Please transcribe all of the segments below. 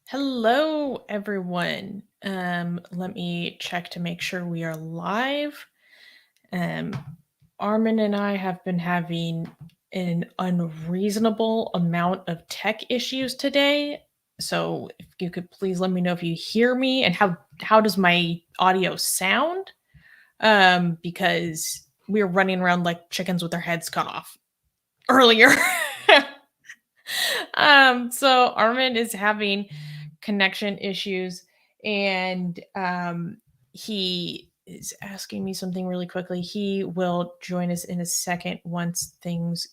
Hello, everyone. Let me check to make sure we are live. Um, Armin and I have been having an unreasonable amount of tech issues today. So if you could please let me know if you hear me and how does my audio sound? Because we were running around like chickens with their heads cut off earlier. So Armin is having connection issues and he is asking me something really quickly. He will join us in a second once things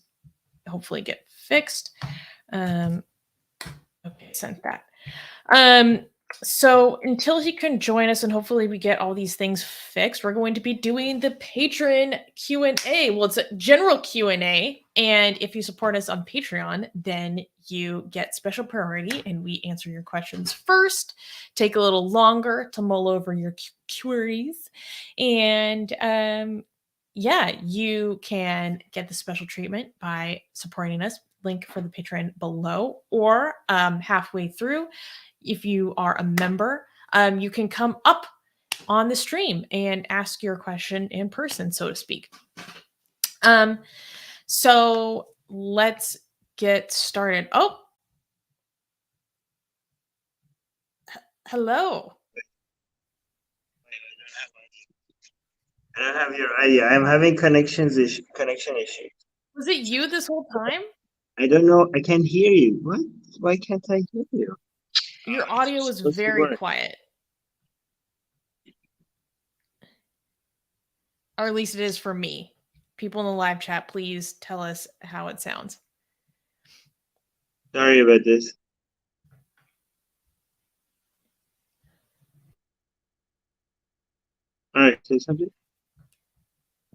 hopefully get fixed. Um, okay, sent that. Um, so until he can join us and hopefully we get all these things fixed, we're going to be doing the patron Q&A. Well, it's a general Q&A, and if you support us on Patreon, then you get special priority and we answer your questions first, take a little longer to mull over your queries, and yeah, you can get the special treatment by supporting us. Link for the Patreon below, or halfway through if you are a member, you can come up on the stream and ask your question in person, so to speak. So let's get started. Oh, hello. I don't have your idea. I'm having connection issues. Was it you this whole time? I don't know. I can't hear you. What? Why can't I hear you? Your audio is Supposed to very work. quiet. Or at least it is for me. People in the live chat, please tell us how it sounds. Sorry about this. All right, say something.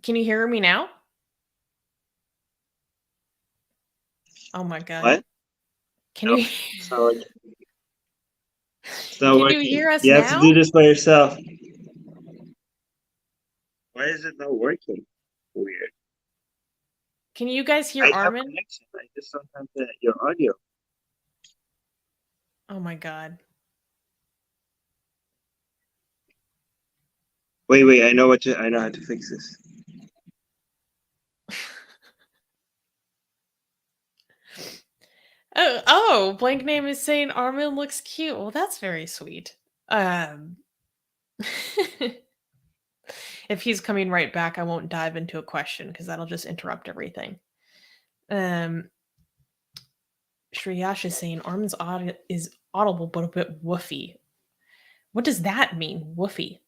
Can you hear me now? Oh my god. What? Can No, you it's not working. It's not Can working. you hear us You now? have to do this by yourself. Why is it not working? Weird. Can you guys hear I Armin? have connection. I just don't have your audio. Oh my god. Wait. I know how to fix this. Oh, blank name is saying Armin looks cute. Well, that's very sweet. If he's coming right back, I won't dive into a question because that'll just interrupt everything. Shriyash is saying Armin's is audible but a bit woofy. What does that mean, woofy?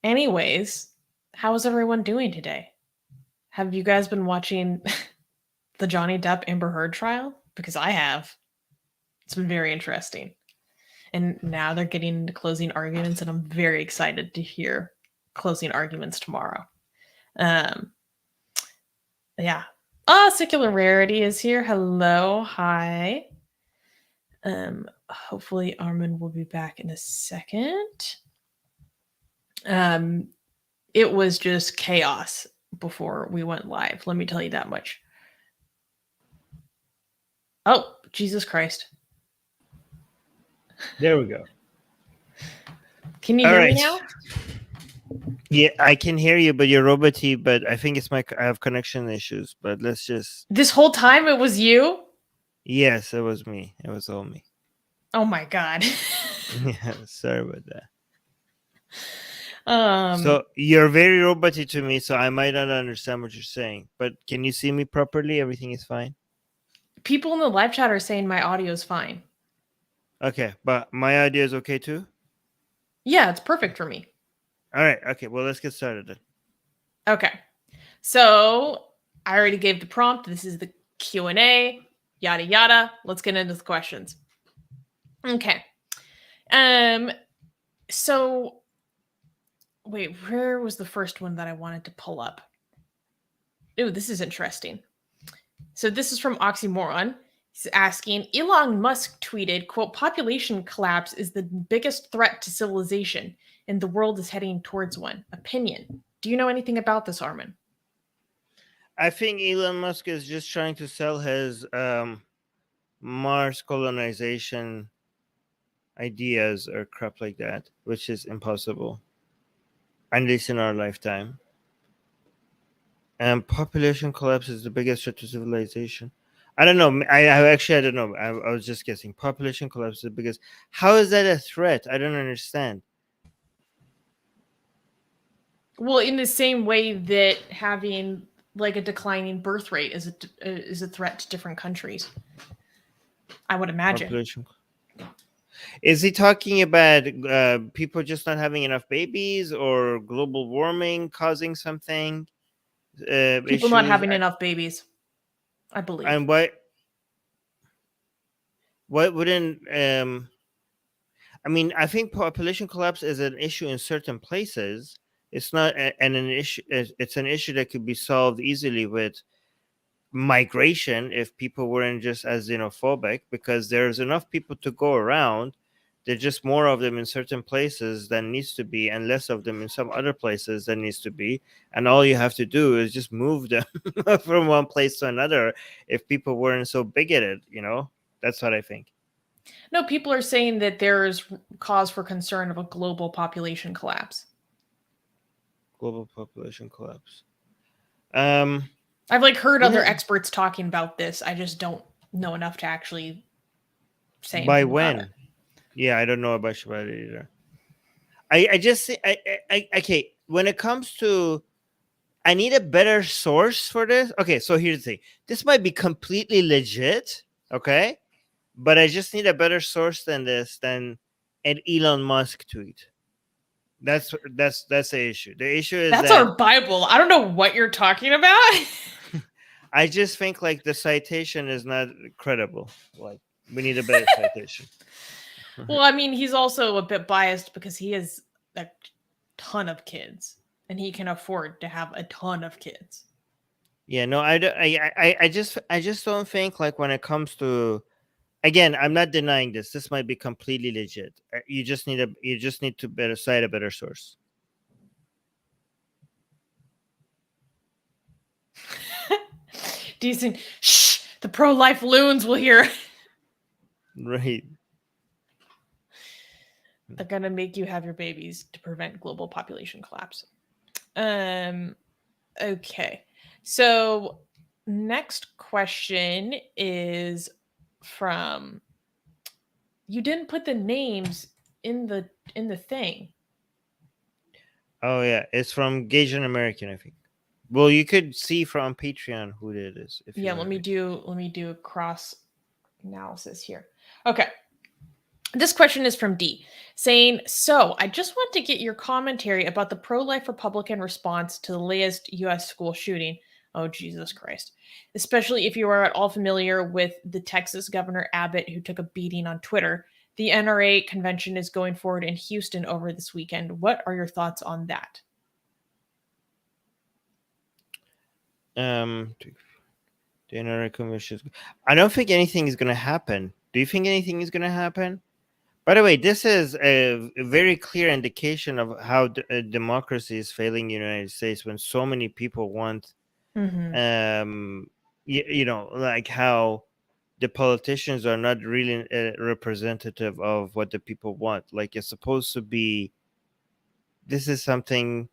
Anyways, how is everyone doing today? Have you guys been watching the Johnny Depp Amber Heard trial? Because I have. It's been very interesting. And now they're getting into closing arguments, and I'm very excited to hear closing arguments tomorrow. Yeah. Secular Rarity is here. Hello. Hi. Hopefully Armin will be back in a second. It was just chaos before we went live. Let me tell you that much. Oh, Jesus Christ. There we go. Can you hear me now? Yeah, I can hear you, but you're roboty. But I think I have connection issues. But let's just. This whole time it was you? Yes, it was me. It was all me. Oh my god. Yeah, sorry about that. So you're very roboty to me, so I might not understand what you're saying. But can you see me properly? Everything is fine. People in the live chat are saying my audio is fine. Okay, but my audio is okay too? Yeah, it's perfect for me. All right. Okay, well, let's get started then. Okay. So I already gave the prompt. This is the Q&A, yada, yada. Let's get into the questions. Okay. So wait, where was the first one that I wanted to pull up? Oh, this is interesting. So this is from Oxymoron. He's asking, Elon Musk tweeted, quote, population collapse is the biggest threat to civilization, and the world is heading towards one. Opinion. Do you know anything about this, Armin? I think Elon Musk is just trying to sell his Mars colonization ideas or crap like that, which is impossible, at least in our lifetime. And population collapse is the biggest threat to civilization. I don't know. I don't know. I was just guessing. Population collapse is the biggest. How is that a threat? I don't understand. Well, in the same way that having like a declining birth rate is a threat to different countries, I would imagine. Population. Is he talking about people just not having enough babies or global warming causing something? People not having enough babies, I believe. And what wouldn't I mean, I think population collapse is an issue in certain places. It's not an issue. It's an issue that could be solved easily with migration if people weren't just as xenophobic, because there's enough people to go around. There's just more of them in certain places than needs to be, and less of them in some other places than needs to be. And all you have to do is just move them from one place to another. If people weren't so bigoted, that's what I think. No, people are saying that there is cause for concern of a global population collapse. Global population collapse. I've heard other experts talking about this. I just don't know enough to actually say by anything when. about it. Yeah, I don't know about it either. I just okay. When it comes to, I need a better source for this. Okay, so here's the thing. This might be completely legit. Okay, but I just need a better source than an Elon Musk tweet. That's the issue. The issue is that's our Bible. I don't know what you're talking about. I just think the citation is not credible. We need a better citation. Well, I mean, he's also a bit biased because he has a ton of kids and he can afford to have a ton of kids. Yeah, no, I just don't think when it comes to, again, I'm not denying this. This might be completely legit. You just need to cite a better source. Decent. Shh, the pro-life loons will hear. Right. They're gonna make you have your babies to prevent global population collapse. Okay. So next question is from, you didn't put the names in the thing. Oh yeah, it's from Gauge American, I think. Well, you could see from Patreon who it is. Let me do a cross analysis here. Okay. This question is from D, saying, so I just want to get your commentary about the pro-life Republican response to the latest U.S. school shooting. Oh, Jesus Christ. Especially if you are at all familiar with the Texas Governor Abbott, who took a beating on Twitter. The NRA convention is going forward in Houston over this weekend. What are your thoughts on that? The NRA convention. I don't think anything is going to happen. Do you think anything is going to happen? By the way, this is a very clear indication of how democracy is failing in the United States when so many people want, how the politicians are not really representative of what the people want. It's supposed to be. This is something,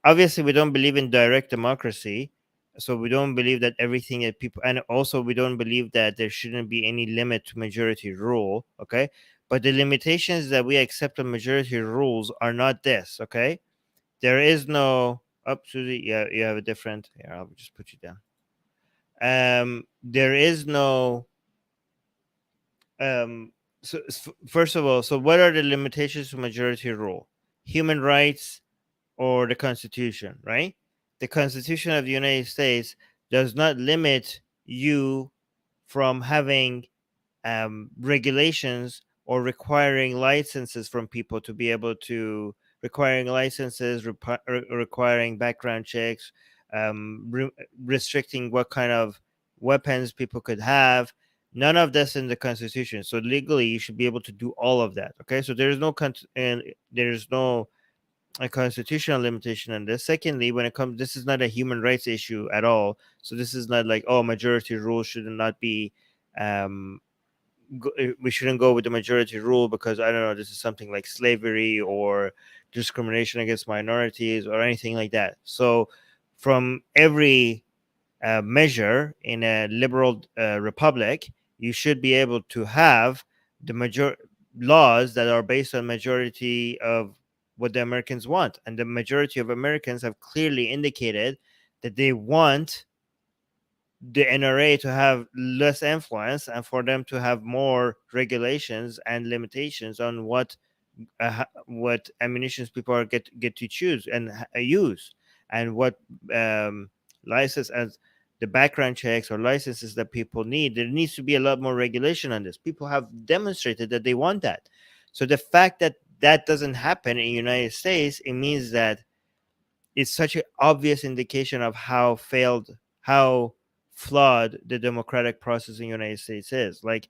obviously we don't believe in direct democracy. So we don't believe that everything that people, and also we don't believe that there shouldn't be any limit to majority rule. Okay. But the limitations that we accept on majority rules are not this. Okay. There is no, Susie, yeah, you have a different, here, I'll just put you down. There is no, so first of all, so what are the limitations to majority rule? Human rights or the Constitution, right? The Constitution of the United States does not limit you from having regulations or requiring licenses from people to be able to, requiring licenses, requiring background checks, restricting what kind of weapons people could have. None of this in the Constitution. So legally, you should be able to do all of that. Okay, so there's no a constitutional limitation on this. Secondly, when it comes, this is not a human rights issue at all. So this is not like, oh, majority rule should not be. We shouldn't go with the majority rule because I don't know, this is something like slavery or discrimination against minorities or anything like that. So from every measure in a liberal republic, you should be able to have the major laws that are based on majority of what the Americans want, and the majority of Americans have clearly indicated that they want the NRA to have less influence and for them to have more regulations and limitations on what ammunitions people are get to choose and use, and what license as the background checks or licenses that people need. There needs to be a lot more regulation on this. People have demonstrated that they want that. So the fact that that doesn't happen in the United States, it means that it's such an obvious indication of how flawed the democratic process in the United States is. Like,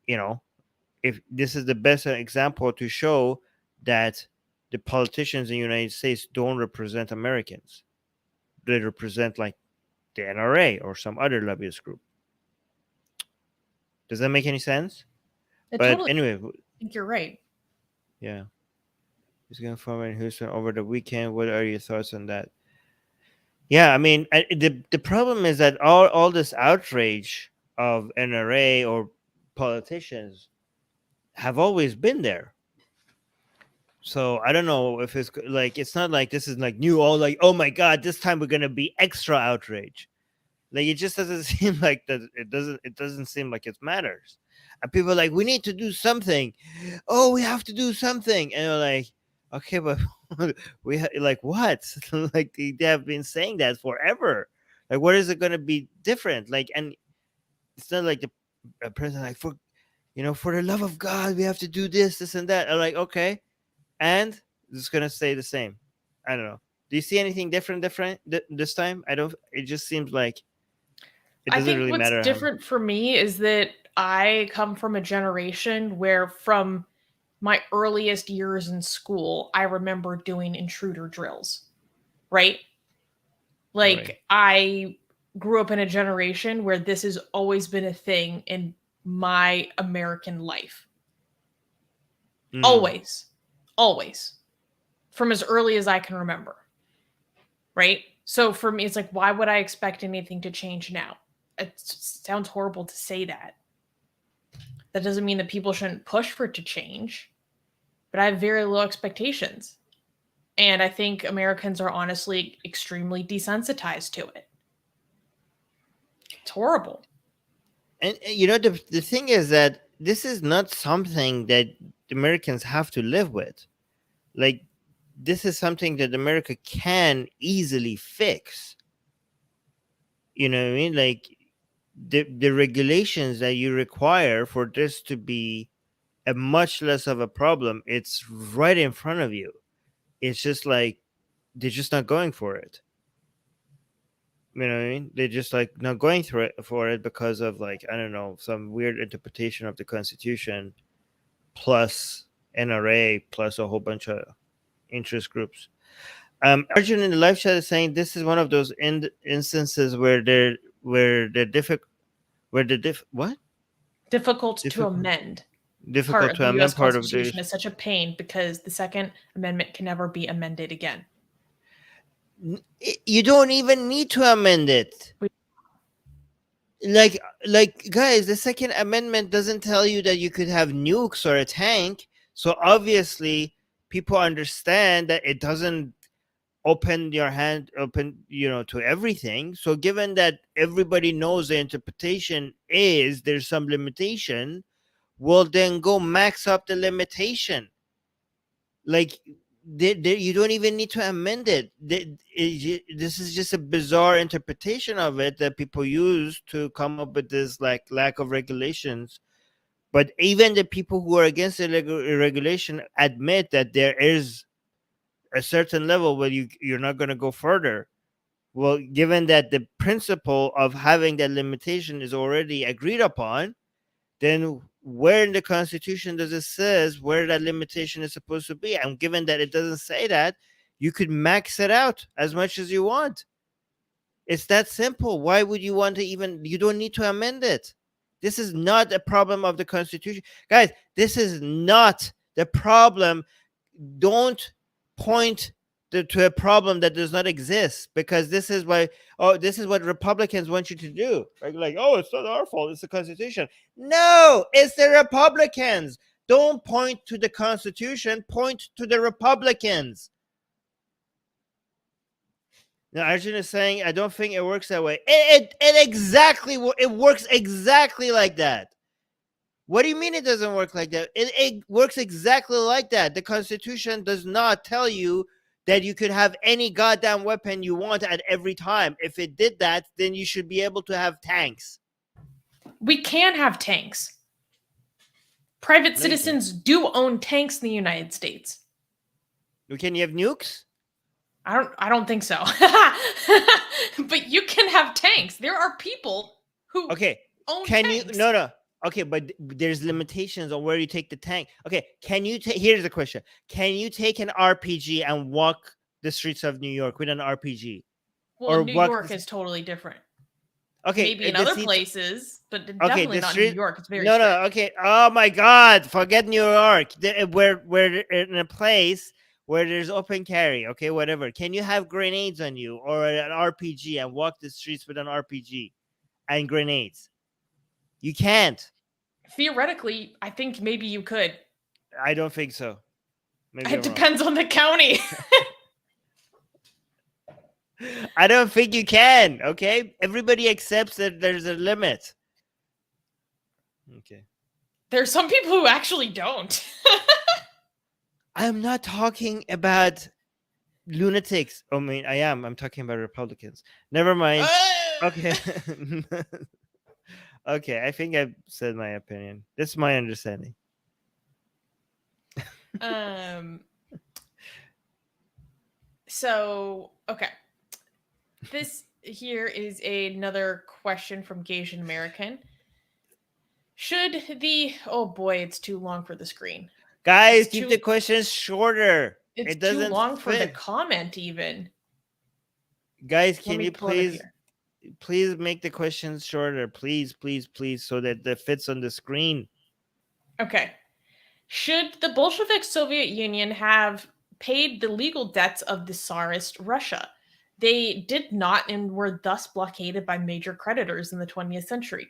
if this is the best example to show that the politicians in the United States don't represent Americans. They represent like the NRA or some other lobbyist group. Does that make any sense? Anyway, I think you're right. Yeah. He's going to form in Houston over the weekend. What are your thoughts on that? Yeah, I mean, the problem is that all this outrage of NRA or politicians have always been there. So I don't know if it's like, it's not like this is like new, all like, oh my God, this time we're gonna be extra outrage. Like, it just doesn't seem like that. It doesn't seem like it matters. And people are like, we need to do something. Oh, we have to do something. And they're like, okay, but like what? Like they have been saying that forever. Like, what is it going to be different? Like, and it's not like the president like, for the love of God, we have to do this and that. I'm like, okay, and it's going to stay the same. I don't know. Do you see anything different this time? I don't. It just seems like it doesn't really matter. What's different for me is that I come from a generation where, from my earliest years in school, I remember doing intruder drills, right? Like, Right. I grew up in a generation where this has always been a thing in my American life. Always. From as early as I can remember. Right? So for me, it's like, why would I expect anything to change now? It sounds horrible to say that. That doesn't mean that people shouldn't push for it to change, but I have very low expectations. And I think Americans are honestly extremely desensitized to it. It's horrible. And the thing is that this is not something that Americans have to live with. Like, this is something that America can easily fix. You know what I mean? Like, the regulations that you require for this to be a much less of a problem, it's right in front of you. It's just like they're just not going for it. You know what I mean? They're just like not going through it for it because of, like, I don't know, some weird interpretation of the Constitution, plus NRA, plus a whole bunch of interest groups. Arjun in the live chat is saying this is one of those instances where difficult to amend. Difficult to amend part of the Constitution is such a pain because the Second Amendment can never be amended again. You don't even need to amend it. Like guys, the Second Amendment doesn't tell you that you could have nukes or a tank. So obviously people understand that it doesn't open to everything. So given that everybody knows the interpretation is there's some limitation, well, then go max up the limitation. Like, you don't even need to amend it. This is just a bizarre interpretation of it that people use to come up with this like lack of regulations. But even the people who are against the regulation admit that there is a certain level where you're not going to go further. Well, given that the principle of having that limitation is already agreed upon, then where in the Constitution does it says where that limitation is supposed to be? And given that it doesn't say that, you could max it out as much as you want. It's that simple. Why would you want to even? You don't need to amend it. This is not a problem of the Constitution, guys. This is not the problem. Don't point to a problem that does not exist, because this is why. Oh, this is what Republicans want you to do. Like, oh, it's not our fault. It's the Constitution. No, it's the Republicans. Don't point to the Constitution. Point to the Republicans. Now, Arjun is saying, I don't think it works that way. It works exactly like that. What do you mean it doesn't work like that? It works exactly like that. The Constitution does not tell you that you could have any goddamn weapon you want at every time. If it did that, then you should be able to have tanks. We can have tanks. Private citizens do own tanks in the United States. Can you have nukes? I don't think so. But you can have tanks. There are people who own tanks. No. Okay, but there's limitations on where you take the tank. Okay, here's the question. Can you take an RPG and walk the streets of New York with an RPG? Well, New York is totally different. Okay. Maybe in other places, but definitely not New York. It's very strict. Okay. Oh my God. Forget New York. We're in a place where there's open carry, okay, whatever. Can you have grenades on you or an RPG and walk the streets with an RPG and grenades? You can't. Theoretically, I think maybe you could. I don't think so. Maybe it depends on the county. I don't think you can, okay? Everybody accepts that there's a limit. Okay. There's some people who actually don't. I'm not talking about lunatics. I mean, I am. I'm talking about Republicans. Never mind. Okay. Okay, I think I've said my opinion. This is my understanding. So, okay. This here is another question from Gasian American. Should the... Oh boy, it's too long for the screen. Guys, keep the questions shorter. It doesn't too long for the comment even. Guys, can you please make the questions shorter? Please, so that it fits on the screen. Okay. Should the Bolshevik Soviet Union have paid the legal debts of the Tsarist Russia? They did not and were thus blockaded by major creditors in the 20th century.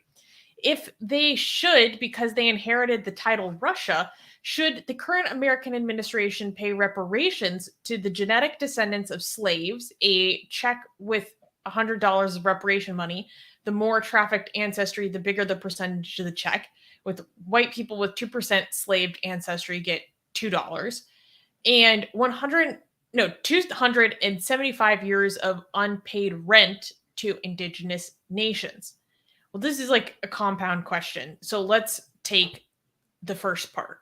If they should, because they inherited the title Russia, should the current American administration pay reparations to the genetic descendants of slaves, a check with $100 of reparation money? The more trafficked ancestry, the bigger the percentage of the check. With white people with 2% slaved ancestry get $2. And 275 years of unpaid rent to indigenous nations. Well, this is like a compound question. So let's take the first part.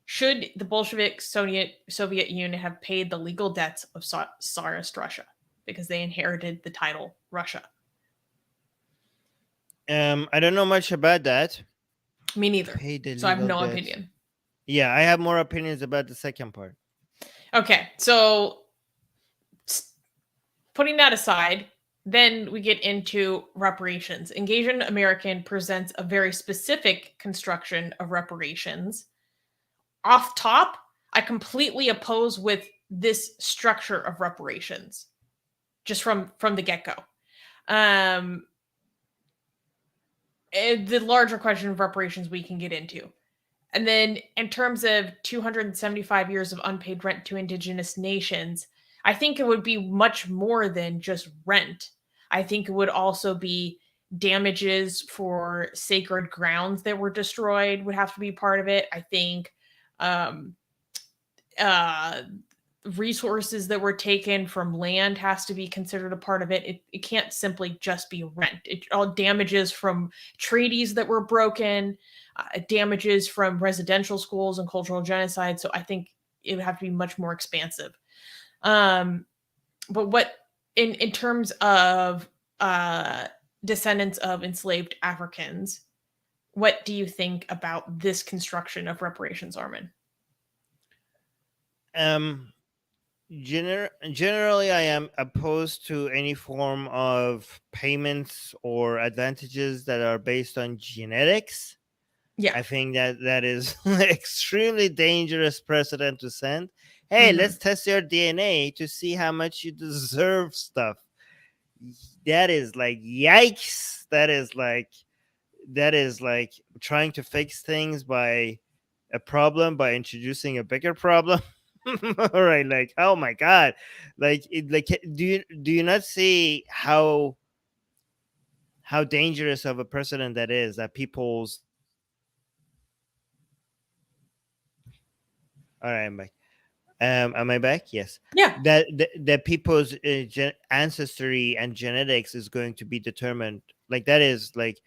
Should the Bolshevik Soviet Union have paid the legal debts of Tsarist Russia because they inherited the title Russia? I don't know much about that. Me neither. So I have no opinion. Yeah, I have more opinions about the second part. Okay, so putting that aside, then we get into reparations. Gasian American presents a very specific construction of reparations. Off top, I completely oppose with this structure of reparations, just from the get-go. The larger question of reparations we can get into. And then in terms of 275 years of unpaid rent to indigenous nations, I think it would be much more than just rent. I think it would also be damages for sacred grounds that were destroyed would have to be part of it. I think resources that were taken from land has to be considered a part of it. It can't simply just be rent. It all damages from treaties that were broken, damages from residential schools and cultural genocide. So I think it would have to be much more expansive. But what in terms of descendants of enslaved Africans, What do you think about this construction of reparations, Armin? Generally, I am opposed to any form of payments or advantages that are based on genetics. Yeah. I think that is extremely dangerous precedent to send. Hey, Mhm. let's test your DNA to see how much you deserve stuff. That is like yikes. That is like trying to fix things by a problem by introducing a bigger problem. All right, like oh my god, like do you not see how dangerous of a precedent that is, that people's all right, I'm back. Am I back? Yes. Yeah. That people's ancestry and genetics is going to be determined. Like that is like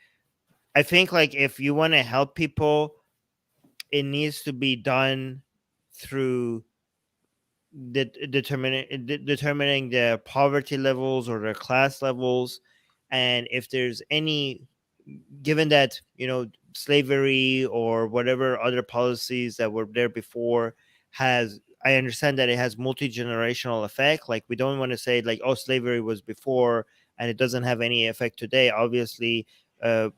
I think like if you want to help people, it needs to be done through determining their poverty levels or their class levels, and if there's any, given that slavery or whatever other policies that were there before has, I understand that it has multi-generational effect. Like we don't want to say like, oh, slavery was before and it doesn't have any effect today. Obviously,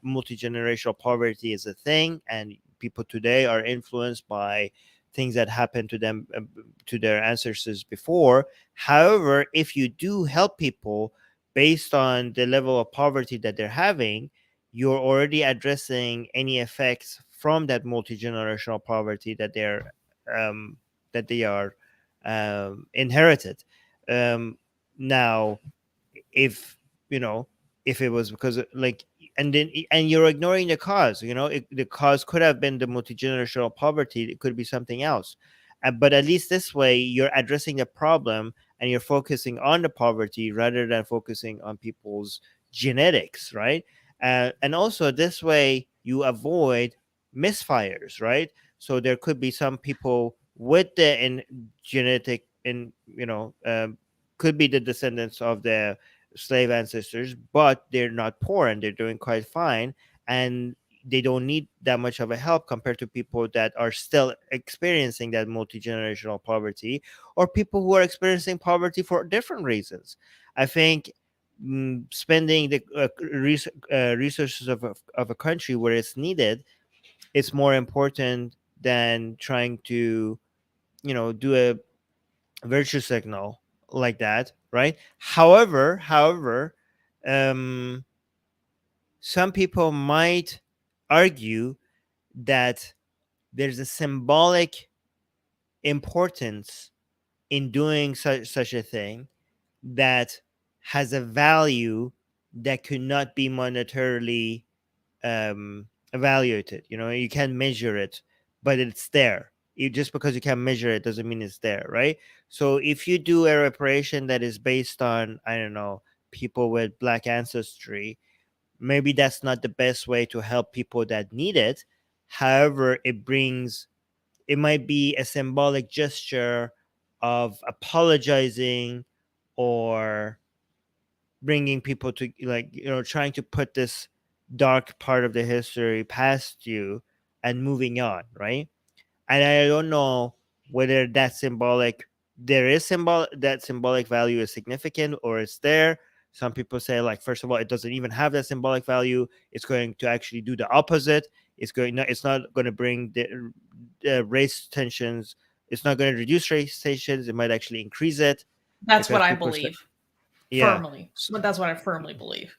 multi-generational poverty is a thing, and people today are influenced by things that happened to them, to their ancestors before. However, if you do help people based on the level of poverty that they're having, you're already addressing any effects from that multi-generational poverty um, that they are inherited. Now, if you know if it was because like, and you're ignoring the cause, the cause could have been the multi-generational poverty, it could be something else. But at least this way you're addressing the problem and you're focusing on the poverty rather than focusing on people's genetics, right? And also this way you avoid misfires, right? So there could be some people with the genetic in could be the descendants of the slave ancestors, but they're not poor and they're doing quite fine, and they don't need that much of a help compared to people that are still experiencing that multi-generational poverty, or people who are experiencing poverty for different reasons. I think spending the resources of a country where it's needed is more important than trying to do a virtue signal like that, right? However, um, some people might argue that there's a symbolic importance in doing such a thing that has a value that could not be monetarily evaluated. You can't measure it, but it's there. Just because you can't measure it doesn't mean it's there, right? So if you do a reparation that is based on, I don't know, people with black ancestry, maybe that's not the best way to help people that need it. However, it might be a symbolic gesture of apologizing, or bringing people to, like, trying to put this dark part of the history past you and moving on, right? And I don't know whether that symbolic value is significant or it's there. Some people say, like, first of all, it doesn't even have that symbolic value. It's going to actually do the opposite. It's not going to bring the race tensions. It's not going to reduce race tensions. It might actually increase it, That's what because I people believe yeah. firmly. But that's what I firmly believe.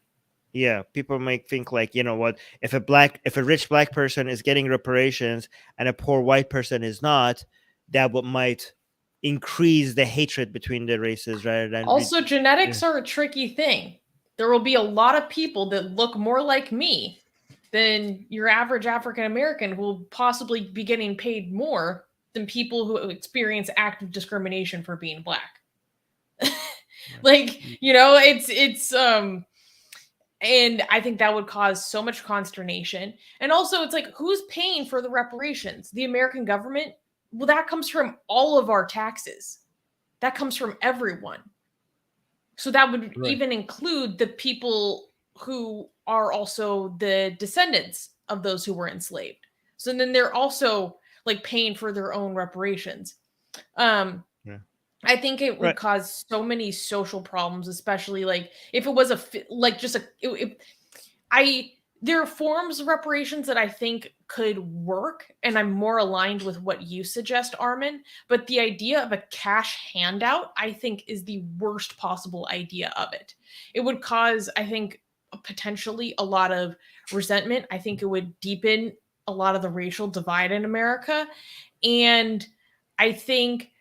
Yeah, people might think, like, you know what, if a rich black person is getting reparations and a poor white person is not, that might increase the hatred between the races rather than Also, yeah. genetics are a tricky thing. There will be a lot of people that look more like me than your average African American who will possibly be getting paid more than people who experience active discrimination for being black. Like, it's and I think that would cause so much consternation. And also, it's like, who's paying for the reparations? The American government? Well, that comes from all of our taxes. That comes from everyone. So that would Right. even include the people who are also the descendants of those who were enslaved. So then they're also like paying for their own reparations. I think it would cause so many social problems, especially like if it was there are forms of reparations that I think could work, and I'm more aligned with what you suggest, Armin. But the idea of a cash handout, I think, is the worst possible idea of it. It would cause, I think, potentially a lot of resentment. I think it would deepen a lot of the racial divide in America. And I think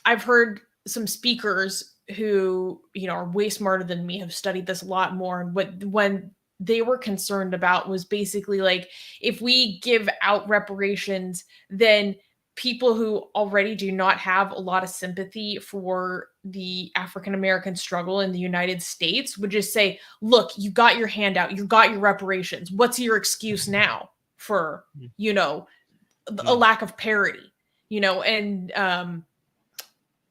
I've heard some speakers who, are way smarter than me, have studied this a lot more. And when they were concerned about was basically like, if we give out reparations, then people who already do not have a lot of sympathy for the African American struggle in the United States would just say, look, you got your handout, you got your reparations. What's your excuse now for, a lack of parity, and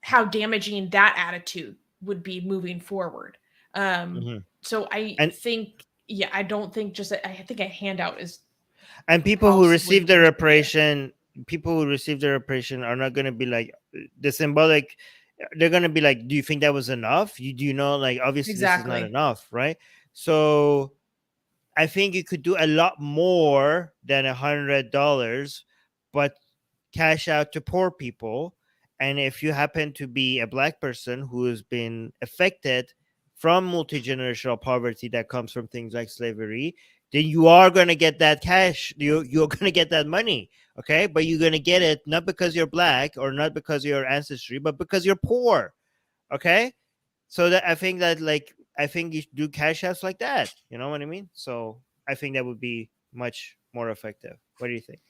how damaging that attitude would be moving forward. So I think a handout is. And people who receive the reparation, are not going to be like the symbolic. They're going to be like, do you think that was enough? Like, obviously this is not enough, right? So I think you could do a lot more than $100, but cash out to poor people. And if you happen to be a Black person who has been affected from multi-generational poverty that comes from things like slavery, then you are going to get that cash. You're going to get that money, okay? But you're going to get it not because you're Black or not because of your ancestry, but because you're poor, okay? So that I think you should do cash outs like that. You know what I mean? So I think that would be much more effective. What do you think?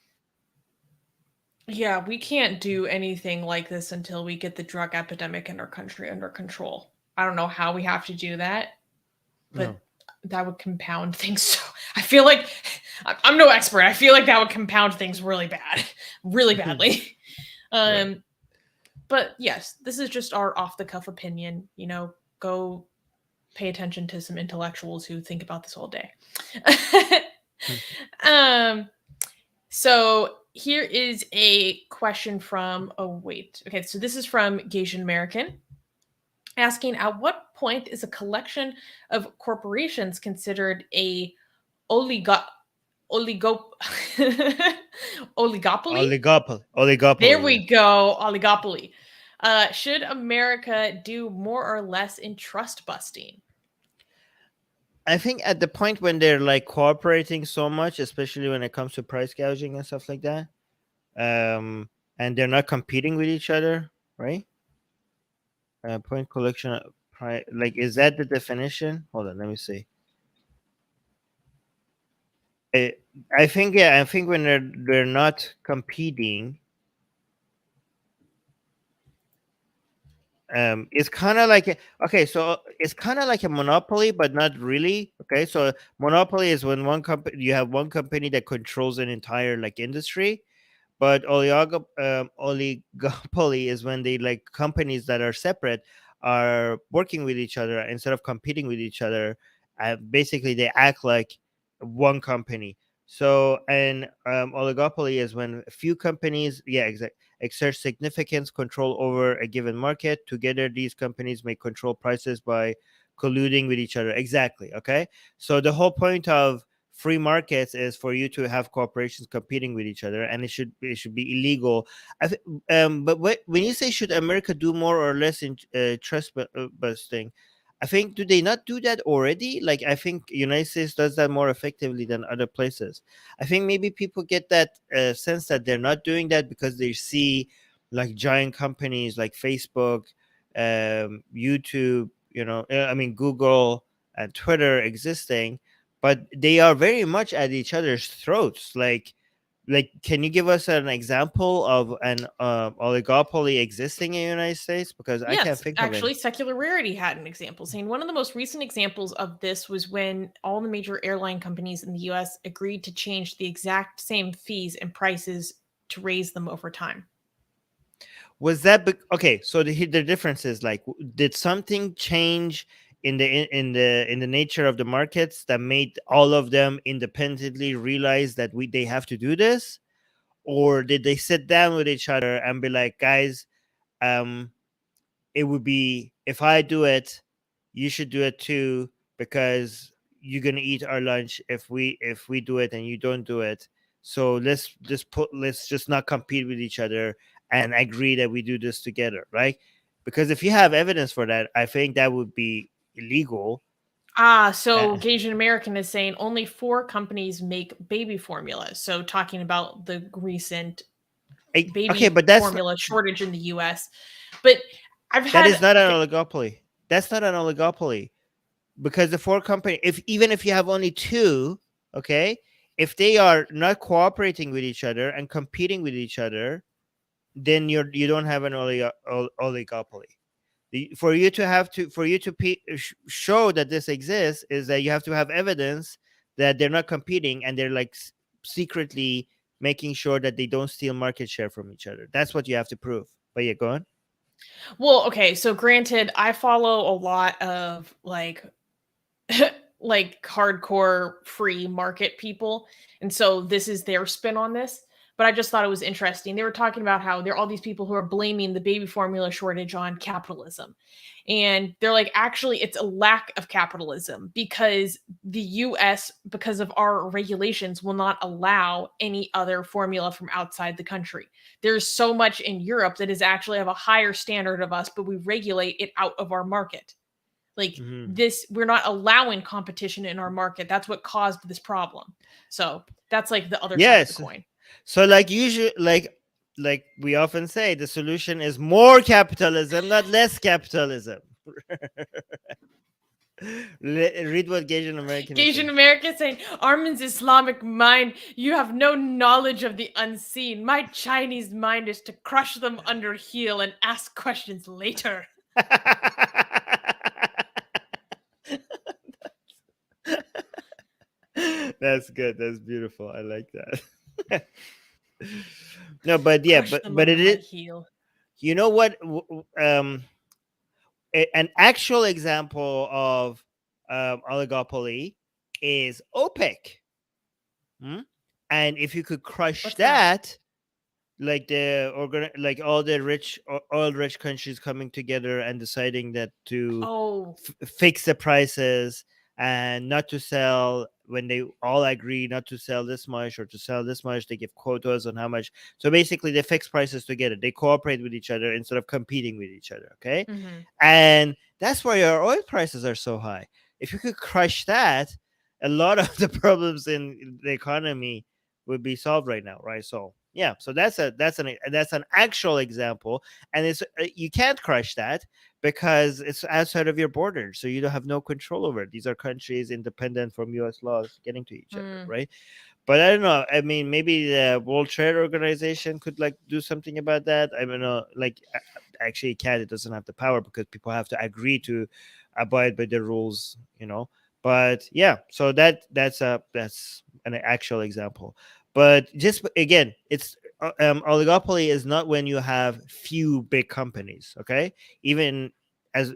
Yeah, we can't do anything like this until we get the drug epidemic in our country under control. I don't know how we have to do that, but that would compound things. So I feel like I'm no expert. I feel like that would compound things really badly. Right. But yes, this is just our off the cuff opinion. Go pay attention to some intellectuals who think about this all day. So here is a question from, so this is from Gasian American, asking, at what point is a collection of corporations considered a oligopoly? Oligopoly. There we go, oligopoly. Should America do more or less in trust busting? I think at the point when they're like cooperating so much, especially when it comes to price gouging and stuff like that, and they're not competing with each other, right? Point collection, like, is that the definition? Hold on, let me see. I think when they're not competing, it's kind of like so it's kind of like a monopoly, but not really. Okay, so monopoly is when you have one company that controls an entire like industry, but oligopoly is when they like companies that are separate are working with each other instead of competing with each other. Basically, they act like one company. So, and oligopoly is when a few companies, exert significant control over a given market. Together, these companies may control prices by colluding with each other. Exactly. Okay. So the whole point of free markets is for you to have corporations competing with each other, and it should be illegal. But when you say should America do more or less in trust busting, I think, do they not do that already? Like, I think United States does that more effectively than other places. I think maybe people get that sense that they're not doing that because they see like giant companies like Facebook, YouTube, Google and Twitter existing, but they are very much at each other's throats. Like, can you give us an example of an oligopoly existing in the United States? Because I can't think of it. Actually, Secular Rarity had an example, saying one of the most recent examples of this was when all the major airline companies in the U.S. agreed to change the exact same fees and prices to raise them over time. Was that okay? So the difference is, like, did something change in the nature of the markets that made all of them independently realize that they have to do this, or did they sit down with each other and be like, guys, it would be, if I do it, you should do it too, because you're gonna eat our lunch if we do it and you don't do it. So let's just not compete with each other and agree that we do this together, right? Because if you have evidence for that, I think that would be illegal. So Asian American is saying only 4 companies make baby formula. So talking about the recent baby but that's formula shortage in the US. But that is not an oligopoly. That's not an oligopoly, because the 4 company, even if you have only 2, okay, if they are not cooperating with each other and competing with each other, then you don't have an oligopoly. For you to show that this exists is that you have to have evidence that they're not competing and they're like secretly making sure that they don't steal market share from each other. That's what you have to prove. But yeah, go on. Well, okay, so granted, I follow a lot of like like hardcore free market people, and so this is their spin on this. But I just thought it was interesting. They were talking about how there are all these people who are blaming the baby formula shortage on capitalism. And they're like, actually, it's a lack of capitalism because the US, because of our regulations, will not allow any other formula from outside the country. There's so much in Europe that is actually of a higher standard of us, but we regulate it out of our market. Like this, we're not allowing competition in our market. That's what caused this problem. So that's like the other side of the coin. So like usually, like we often say, the solution is more capitalism, not less capitalism. Read what Asian American is Asian American saying, Armin's Islamic mind, you have no knowledge of the unseen. My Chinese mind is to crush them under heel and ask questions later. That's good. That's beautiful. I like that. No, but yeah, but it is. Heel. You know what? An actual example of oligopoly is OPEC. And if you could crush that, like like all the oil-rich countries coming together and deciding that to fix the prices and not to sell, when they all agree not to sell this much or to sell this much, they give quotas on how much. So basically they fix prices together. They cooperate with each other instead of competing with each other. Okay. And that's why our oil prices are so high. If you could crush that, a lot of the problems in the economy would be solved right now, right? So yeah, so that's an actual example, and it's you can't crush that because it's outside of your borders, so you don't have no control over it. These are countries independent from U.S. laws getting to each other, right? But I don't know. I mean, maybe the World Trade Organization could like do something about that. I don't know. Like, actually, it doesn't have the power because people have to agree to abide by the rules, you know. But yeah, so that's an actual example. But just again, it's oligopoly is not when you have few big companies. Okay, even as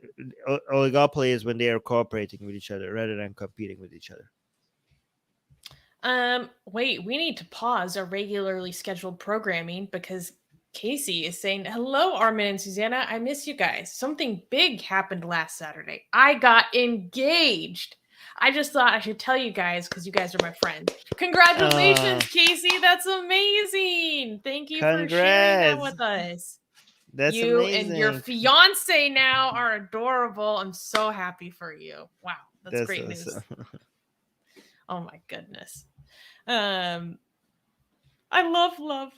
oligopoly is when they are cooperating with each other rather than competing with each other. Wait, we need to pause our regularly scheduled programming because Casey is saying, hello, Armin and Susanna. I miss you guys. Something big happened last Saturday. I got engaged. I just thought I should tell you guys because you guys are my friends. Congratulations, Casey. That's amazing. Thank you for sharing that with us. That's you amazing. And your fiance now are adorable. I'm so happy for you. Wow, that's great news. Oh my goodness. I love.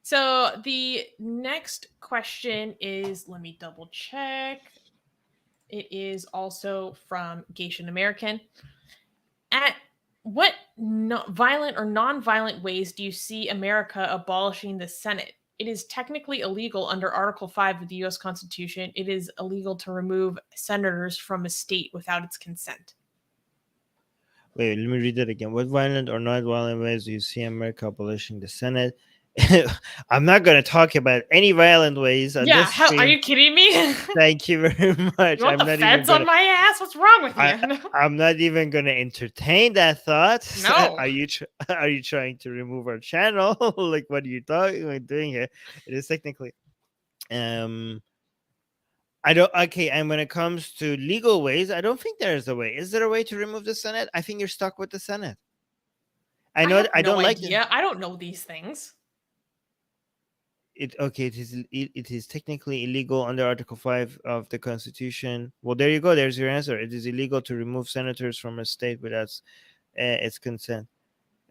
So the next question is, let me double check. It is also from Asian American. At what violent or non-violent ways do you see America abolishing the Senate? It is technically illegal under Article 5 of the U.S. Constitution. It is illegal to remove senators from a state without its consent. Wait, let me read that again. What violent or non-violent ways do you see America abolishing the Senate? I'm not going to talk about any violent ways on Yeah, this how, are stream. you kidding me? Thank you very much. You want I'm the not even feds on gonna. my ass? What's wrong with you? I'm not even going to entertain that thought. No. Are you are you trying to remove our channel? Like, what are you doing here? It is technically. I don't. Okay, and when it comes to legal ways, I don't think there is a way. Is there a way to remove the Senate? I think you're stuck with the Senate. I know. have I no don't like it. idea. I don't know these things. Okay, it is technically illegal under Article 5 of the Constitution. Well, there you go. There's your answer. It is illegal to remove senators from a state without its consent.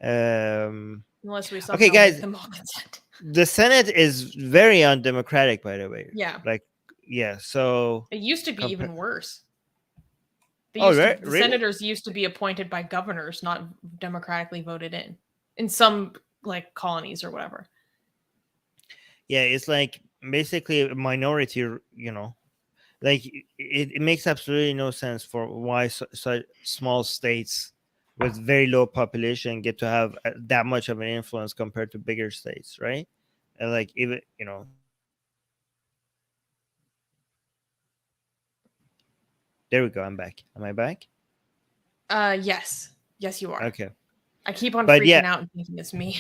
Unless we somehow Okay, guys. make them all consent. The Senate is very undemocratic, by the way. Yeah. Like, yeah. So It used to be even worse. Really? Senators used to be appointed by governors, not democratically voted in some like colonies or whatever. Yeah, it's like basically a minority, like it makes absolutely no sense for why such small states with very low population get to have that much of an influence compared to bigger states, right? And like, even, there we go. I'm back. Am I back? Yes, you are. Okay. I keep on But freaking out and thinking it's me.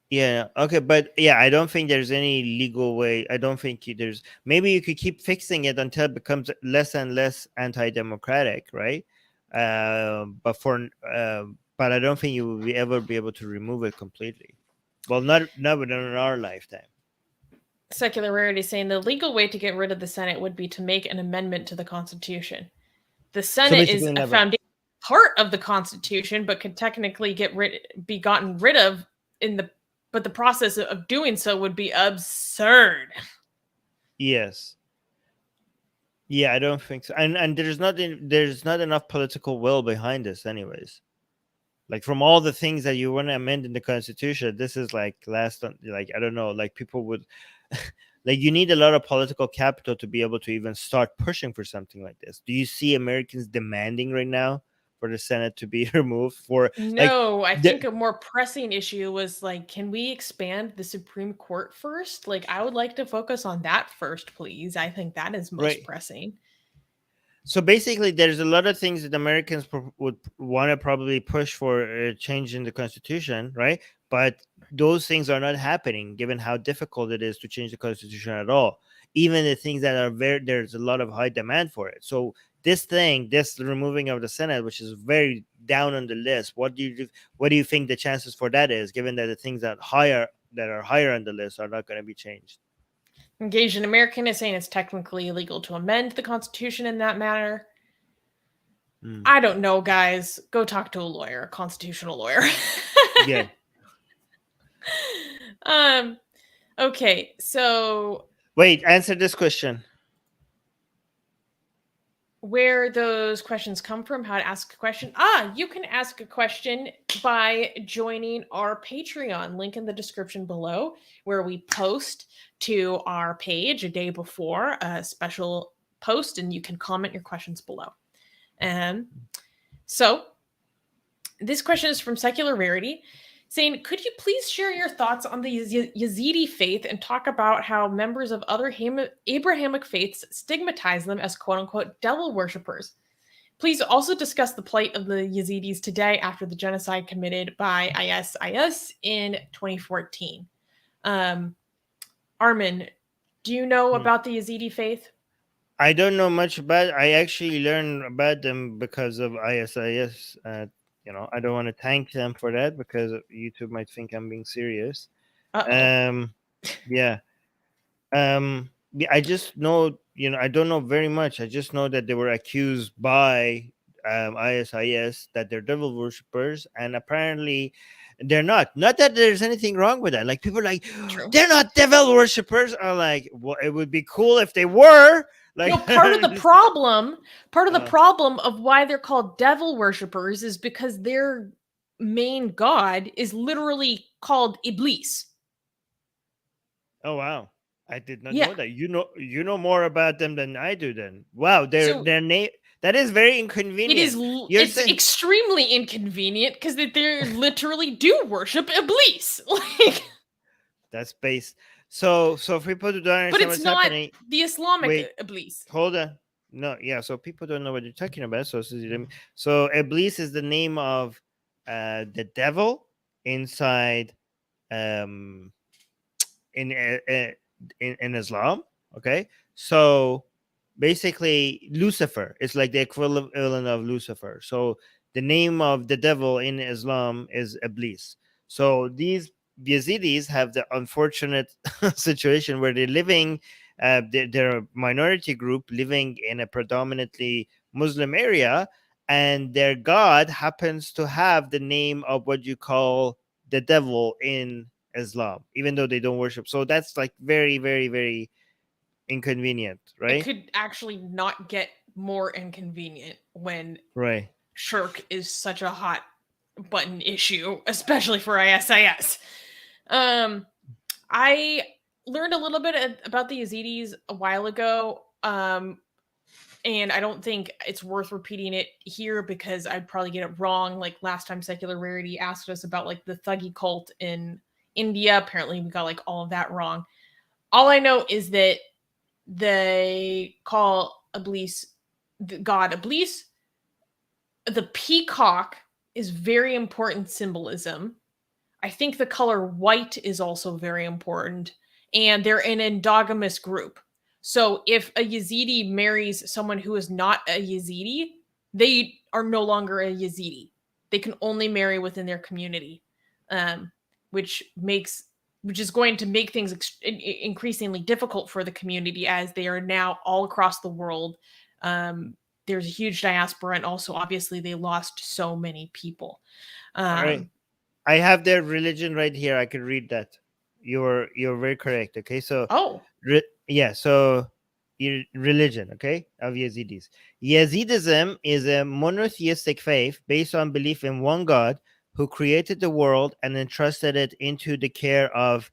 Yeah. Okay. But yeah, I don't think there's any legal way. I don't think there's. Maybe you could keep fixing it until it becomes less and less anti-democratic, right? But I don't think you will ever be able to remove it completely. Well, not within our lifetime. Secular Rarity saying the legal way to get rid of the Senate would be to make an amendment to the Constitution. The Senate is a foundation part of the Constitution, but could technically be gotten rid of but the process of doing so would be absurd. Yes. Yeah, I don't think so. And there's not enough political will behind this, anyways. Like, from all the things that you want to amend in the Constitution, this is like I don't know, like people would like, you need a lot of political capital to be able to even start pushing for something like this. Do you see Americans demanding right now for the Senate to be removed? No, I think a more pressing issue was like, can we expand the Supreme Court first? Like, I would like to focus on that first, please. I think that is most pressing. So basically, there's a lot of things that Americans would want to probably push for a change in the Constitution, right? But those things are not happening, given how difficult it is to change the Constitution at all. Even the things that are there's a lot of high demand for it. So this removing of the Senate, which is very down on the list, what do you think the chances for that is, given that the things that are higher on the list are not going to be changed? Engaged in American is saying it's technically illegal to amend the Constitution in that matter. I don't know, guys. Go talk to a lawyer, a constitutional lawyer. Yeah. Okay, so wait, answer this question. Where those questions come from, how to ask a question. You can ask a question by joining our Patreon, link in the description below, where we post to our page a day before a special post, and you can comment your questions below. So this question is from Secular Rarity, saying, could you please share your thoughts on the Yazidi faith and talk about how members of other Abrahamic faiths stigmatize them as quote-unquote devil worshippers? Please also discuss the plight of the Yazidis today after the genocide committed by IS in 2014. Armin, do you know about the Yazidi faith? I don't know much about it. I actually learned about them because of ISIS. I don't want to thank them for that because YouTube might think I'm being serious. Yeah. I just know, I don't know very much. I just know that they were accused by ISIS that they're devil worshippers, and apparently they're not. Not that there's anything wrong with that. Like, people are like, they're not devil worshippers. Are like, well, it would be cool if they were. Like, part of the problem of why they're called devil worshippers is because their main god is literally called Iblis. Oh wow, I did not know that. You know more about them than I do. Then wow, their name, that is very inconvenient. It's extremely inconvenient because they literally do worship Iblis. Like, That's based. So for people who don't But understand it's what's not happening, the Islamic wait, Iblis. hold on. No, yeah. So people don't know what you're talking about. So Iblis is the name of the devil inside um in in Islam. Okay, so basically Lucifer is like the equivalent of Lucifer. So the name of the devil in Islam is Iblis. So these Yazidis have the unfortunate situation where they're living, they're a minority group living in a predominantly Muslim area, and their god happens to have the name of what you call the devil in Islam, even though they don't worship. So that's like very, very, very inconvenient, It right? could actually not get more inconvenient when Right. shirk is such a hot button issue, especially for ISIS. I learned a little bit about the Yazidis a while ago, and I don't think it's worth repeating it here because I'd probably get it wrong. Like last time, Secular Rarity asked us about like the Thuggee cult in India. Apparently, we got like all of that wrong. All I know is that they call Iblis the god Iblis. The peacock is very important symbolism. I think the color white is also very important. And they're an endogamous group. So if a Yazidi marries someone who is not a Yazidi, they are no longer a Yazidi. They can only marry within their community, um, which makes which is going to make things increasingly difficult for the community as they are now all across the world. There's a huge diaspora, and also obviously they lost so many people. All right. Um, I have their religion right here. I can read that. You're very correct. Okay, so oh, yeah, so your religion, okay, of Yazidis. Yazidism is a monotheistic faith based on belief in one God who created the world and entrusted it into the care of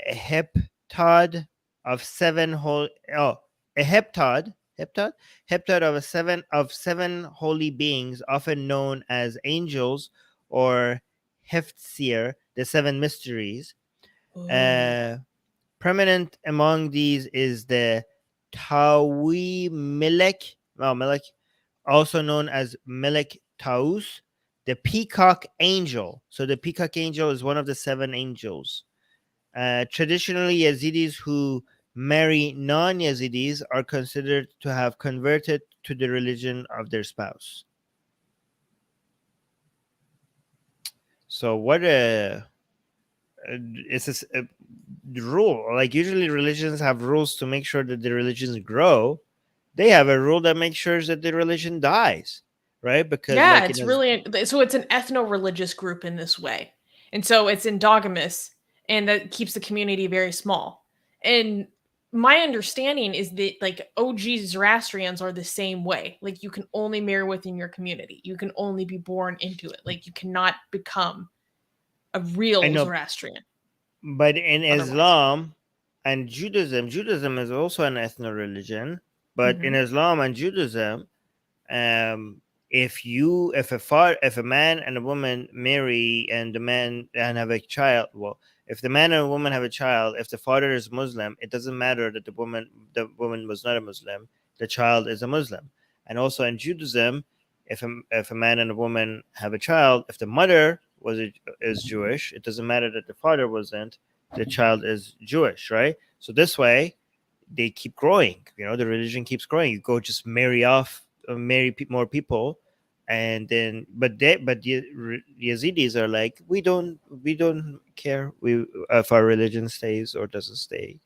a heptad of seven whole a heptad of seven holy beings, often known as angels or Heftsir, the seven mysteries. oh. Prominent among these is the Tawi Melek, also known as Melek Taus, the peacock angel. So the peacock angel is one of the seven angels. Traditionally, Yazidis who marry non-Yazidis are considered to have converted to the religion of their spouse. So what is this rule? Like usually religions have rules to make sure that the religions grow. They have a rule that makes sure that the religion dies, right? Because Yeah, like it's really so it's an ethno-religious group in this way. And so it's endogamous and that keeps the community very small. And my understanding is that like OG Zoroastrians are the same way. Like you can only marry within your community. You can only be born into it. Like you cannot become a I real know, Zoroastrian but in otherwise. Islam and Judaism is also an ethno religion. But in Mhm. Islam and Judaism, if a man and a woman marry and the man and have a child, well, if the man and a woman have a child, if the father is Muslim, it doesn't matter that the woman was not a Muslim, the child is a Muslim. And also in Judaism, if a man and a woman have a child, if the mother is Jewish, it doesn't matter that the father wasn't, the child is Jewish, right? So this way they keep growing. The religion keeps growing. You go just marry more people, and then but the Yazidis are like, we don't care if our religion stays or doesn't stay.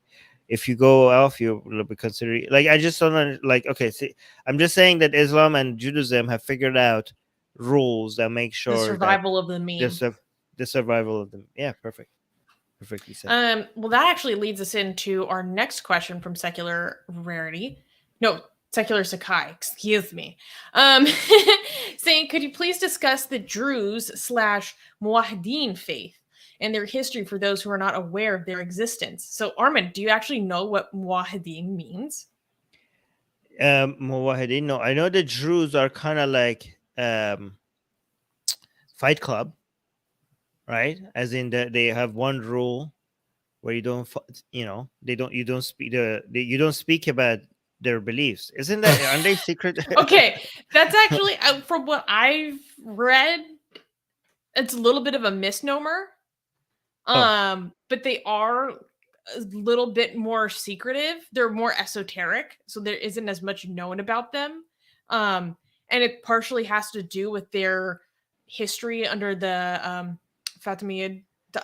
If you go off, you will be considered like, I just don't like. Okay, see, I'm just saying that Islam and Judaism have figured out rules that make The sure that survival of the the, meme. sur- the survival of them. Yeah, perfectly said. Well, that actually leads us into our next question from Secular Rarity. No, Secular Sakai, excuse me. Saying, could you please discuss the Druze slash Muwahideen faith and their history for those who are not aware of their existence? So, Armin, do you actually know what Muwahideen means? Muwahideen, no, I know the Druze are kind of like Fight Club, right? As in that they have one rule where you don't you don't speak about their beliefs. Isn't that, aren't they secret? Okay, that's actually from what I've read, it's a little bit of a misnomer. But they are a little bit more secretive. They're more esoteric, so there isn't as much known about them. And it partially has to do with their history under the Fatimid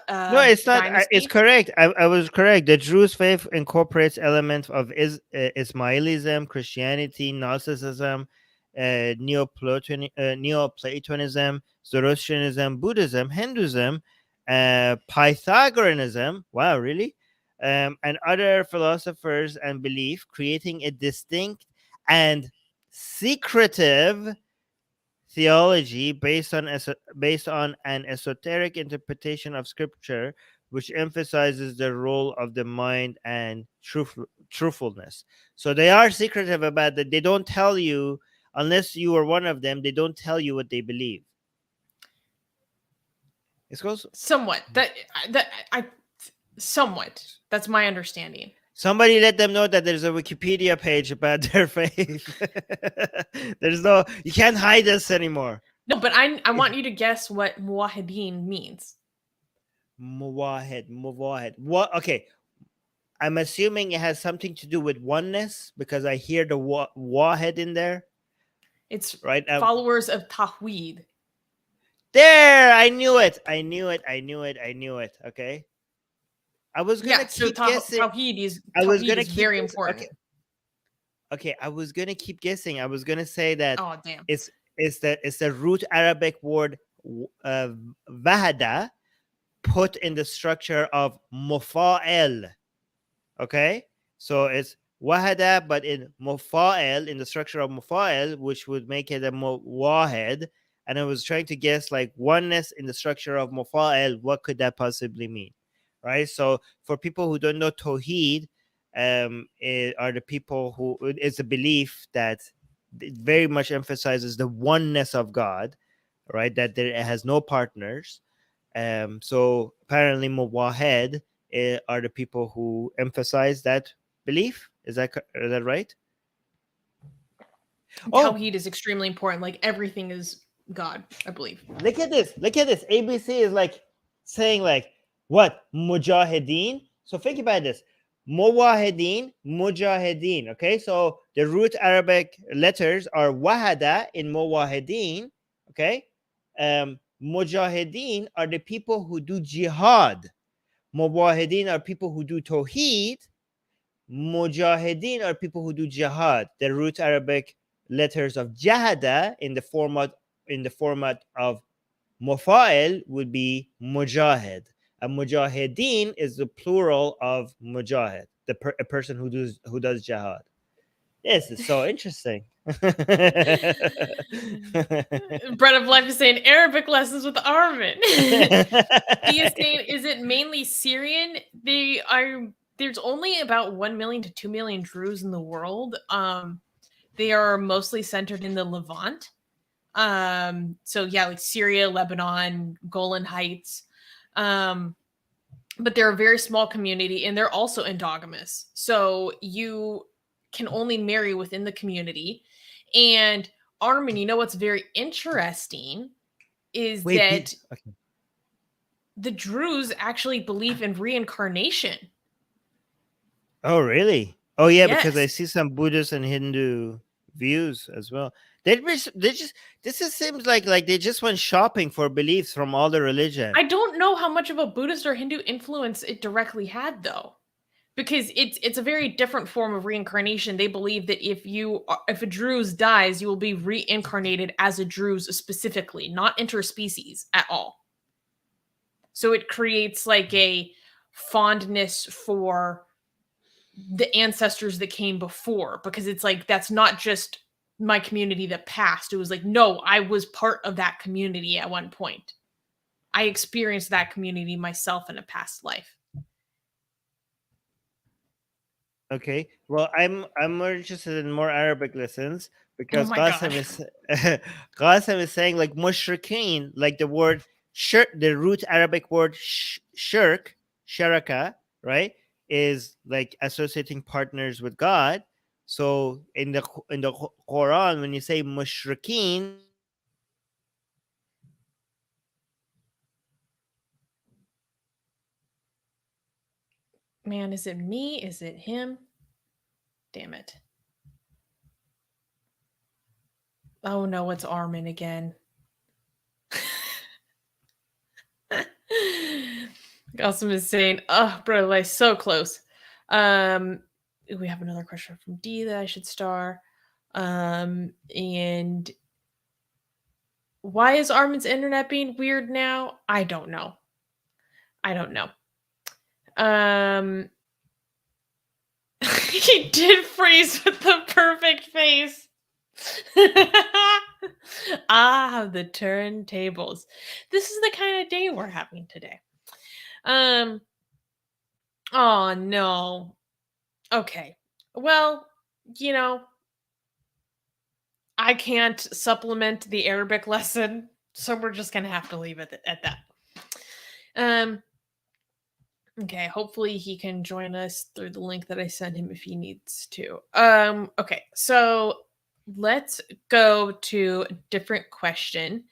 No, it's not. dynasty. It's correct. I was correct. The Druze faith incorporates elements of Ismailism, Christianity, Gnosticism, Neoplatonism, Zoroastrianism, Buddhism, Hinduism, Pythagoreanism. Wow, really? And other philosophers and belief, creating a distinct and secretive theology based on an esoteric interpretation of scripture, which emphasizes the role of the mind and truthfulness. So they are secretive about that. They don't tell you, unless you are one of them, they don't tell you what they believe. It goes somewhat. Somewhat. That's my understanding. Somebody let them know that there's a Wikipedia page about their faith. You can't hide this anymore. No, but I want you to guess what muwahideen means. Muwahid. What? Okay. I'm assuming it has something to do with oneness because I hear the wahid in there. It's right. Followers of Tawheed. There, I knew it. Okay. I was gonna keep guessing. Tawheed is very important. Okay, I was gonna keep guessing. I was gonna say that. Oh damn! It's the root Arabic word wahada put in the structure of mufa'el. Okay, so it's wahada, but in mufa'el, in the structure of mufa'el, which would make it a wahid. And I was trying to guess like oneness in the structure of mufa'el. What could that possibly mean? Right. So for people who don't know, Tawheed are the people who it's a belief that very much emphasizes the oneness of God, right? That there has no partners. So apparently Muwahid are the people who emphasize that belief. Is that right? Tawheed is extremely important. Like everything is God, I believe. Look at this. ABC is like saying like, what? Mujahideen. So think about this. Mujahideen. Okay, so the root Arabic letters are wahada in Mujahideen. Okay, Mujahideen are the people who do jihad. Mujahideen are people who do tawheed. Mujahideen are people who do jihad. The root Arabic letters of jahada in the format of mufa'il would be mujahid. And mujahideen is the plural of mujahid, a person who does jihad. This is so interesting. Bread of Life is saying Arabic lessons with Armin. He is saying, is it mainly Syrian? There's only about 1 million to 2 million Druze in the world. They are mostly centered in the Levant. So yeah, like Syria, Lebanon, Golan Heights. But they're a very small community and they're also endogamous. So you can only marry within the community. And Armin, you know what's very interesting is that the Druze actually believe in reincarnation. Oh, really? Oh, yeah, yes. Because I see some Buddhist and Hindu views as well. This seems like they just went shopping for beliefs from all the religion. I don't know how much of a Buddhist or Hindu influence it directly had, though, because it's a very different form of reincarnation. They believe that if a Druze dies, you will be reincarnated as a Druze specifically, not interspecies at all. So it creates like a fondness for the ancestors that came before, because it's like that's not just my community that passed. It was like, no, I was part of that community at one point. I experienced that community myself in a past life. Okay, well, I'm more interested in more Arabic lessons because Qasim is saying like mushrikeen, like the word shirk, the root Arabic word shirk, sharaka, right, is like associating partners with God. So in the Quran, when you say mushrikeen, Man, is it me? Is it him? Damn it. Oh no, it's Armin again. Gossam is saying, oh, bro, like so close. We have another question from D that I should star. And why is Armin's internet being weird now? I don't know. He did freeze with the perfect face. Ah, the turntables. This is the kind of day we're having today. Oh no. Okay. Well, you know, I can't supplement the Arabic lesson, so we're just gonna have to leave it at that. Okay, hopefully he can join us through the link that I sent him if he needs to. Okay, so let's go to a different question.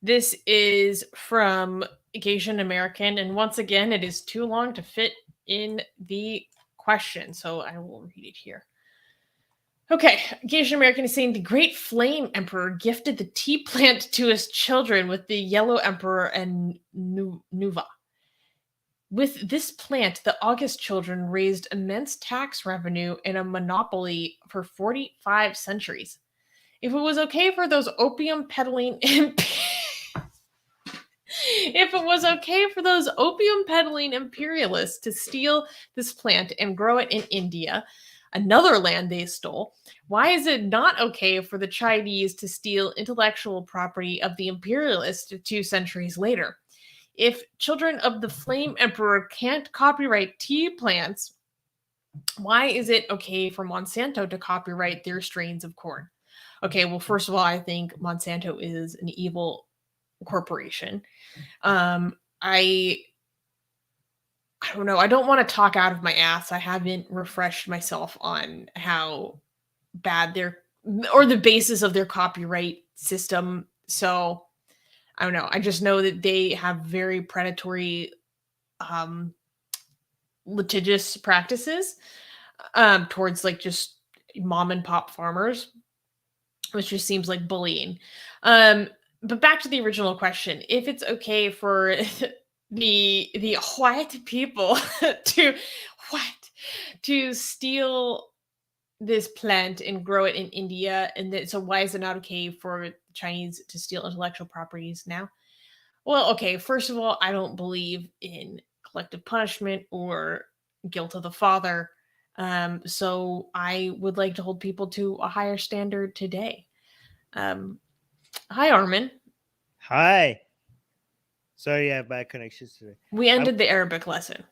This is from Asian American, and once again, it is too long to fit in the question, so I will read it here. Okay, Asian American is saying the Great Flame Emperor gifted the tea plant to his children with the Yellow Emperor and Nuva. With this plant, the August children raised immense tax revenue and a monopoly for 45 centuries. If it was okay for those opium peddling imperialists to steal this plant and grow it in India, another land they stole, why is it not okay for the Chinese to steal intellectual property of the imperialists 2 centuries later? If children of the Flame Emperor can't copyright tea plants, why is it okay for Monsanto to copyright their strains of corn? Okay, well, first of all, I think Monsanto is an evil corporation. I don't know. I don't want to talk out of my ass. I haven't refreshed myself on how bad the basis of their copyright system. So I don't know. I just know that they have very predatory, litigious practices towards like just mom and pop farmers, which just seems like bullying. But back to the original question: if it's okay for the white people to steal this plant and grow it in India, and then so why is it not okay for Chinese to steal intellectual properties now? Well, okay, first of all, I don't believe in collective punishment or guilt of the father. So I would like to hold people to a higher standard today. Hi, Armin. hi. Sorry, I have bad connections today. We ended the Arabic lesson.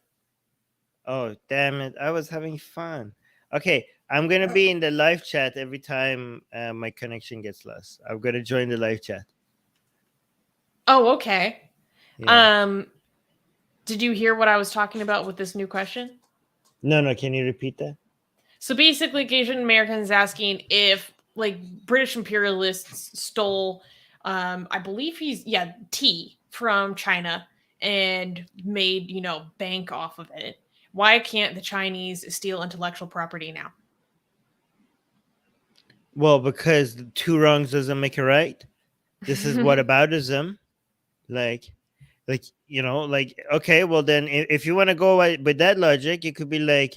Oh, damn it. I was having fun. Okay, I'm going to be in the live chat every time my connection gets lost. I'm going to join the live chat. Oh, okay. Yeah. Did you hear what I was talking about with this new question? No, can you repeat that? So basically, Asian Americans asking if like British imperialists stole, I believe tea from China and made bank off of it. Why can't the Chinese steal intellectual property now? Well, because two wrongs doesn't make a right. This is whataboutism. Like, okay, well then, if you want to go with that logic, it could be like,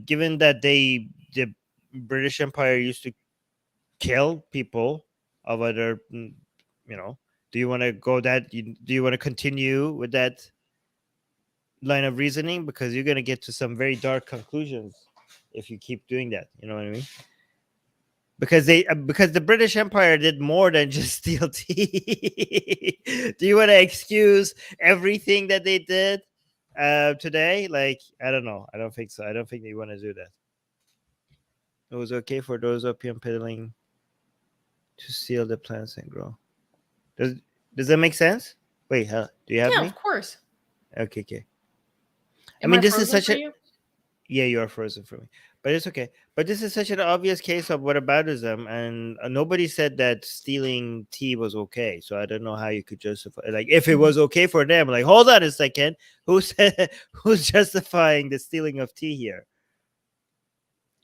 given that the British Empire used to kill people of other, do you want to go that? Do you want to continue with that line of reasoning? Because you're going to get to some very dark conclusions if you keep doing that. You know what I mean? Because the British Empire did more than just steal tea. Do you want to excuse everything that they did today? Like, I don't know. I don't think so. I don't think they want to do that. It was okay for those opium peddling to steal the plants and grow. Does that make sense? Wait, do you have Yeah, me? of course. Okay. Am mean, I this is frozen such for a you? yeah, you are frozen for me, but it's okay. But this is such an obvious case of whataboutism, and nobody said that stealing tea was okay. So I don't know how you could justify, like, if it Mhm. was okay for them. Like, hold on a second, who said who's justifying the stealing of tea here?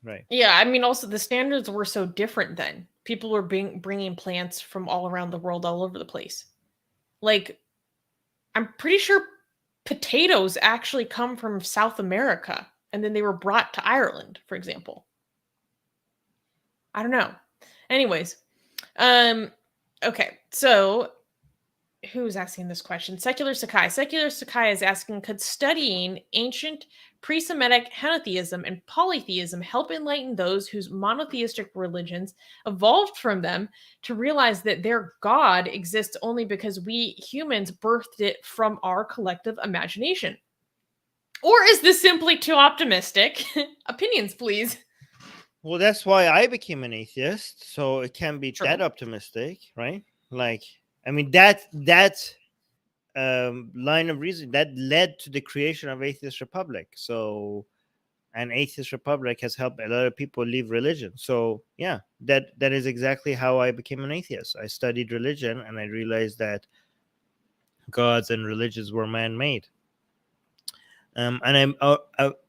Right. Yeah, I mean, also the standards were so different then. People were bringing plants from all around the world, all over the place. Like, I'm pretty sure potatoes actually come from South America, and then they were brought to Ireland, for example. I don't know. Anyways, um, okay, so who's asking this question? Secular Sakai. Secular Sakai is asking, could studying ancient pre-Semitic henotheism and polytheism help enlighten those whose monotheistic religions evolved from them to realize that their God exists only because we humans birthed it from our collective imagination? Or is this simply too optimistic? Opinions, please. Well, that's why I became an atheist. So it can be True. that optimistic, right? Like, I mean, that line of reason that led to the creation of Atheist Republic. So, and Atheist Republic has helped a lot of people leave religion. So, yeah, that is exactly how I became an atheist. I studied religion, and I realized that gods and religions were man-made. And I'm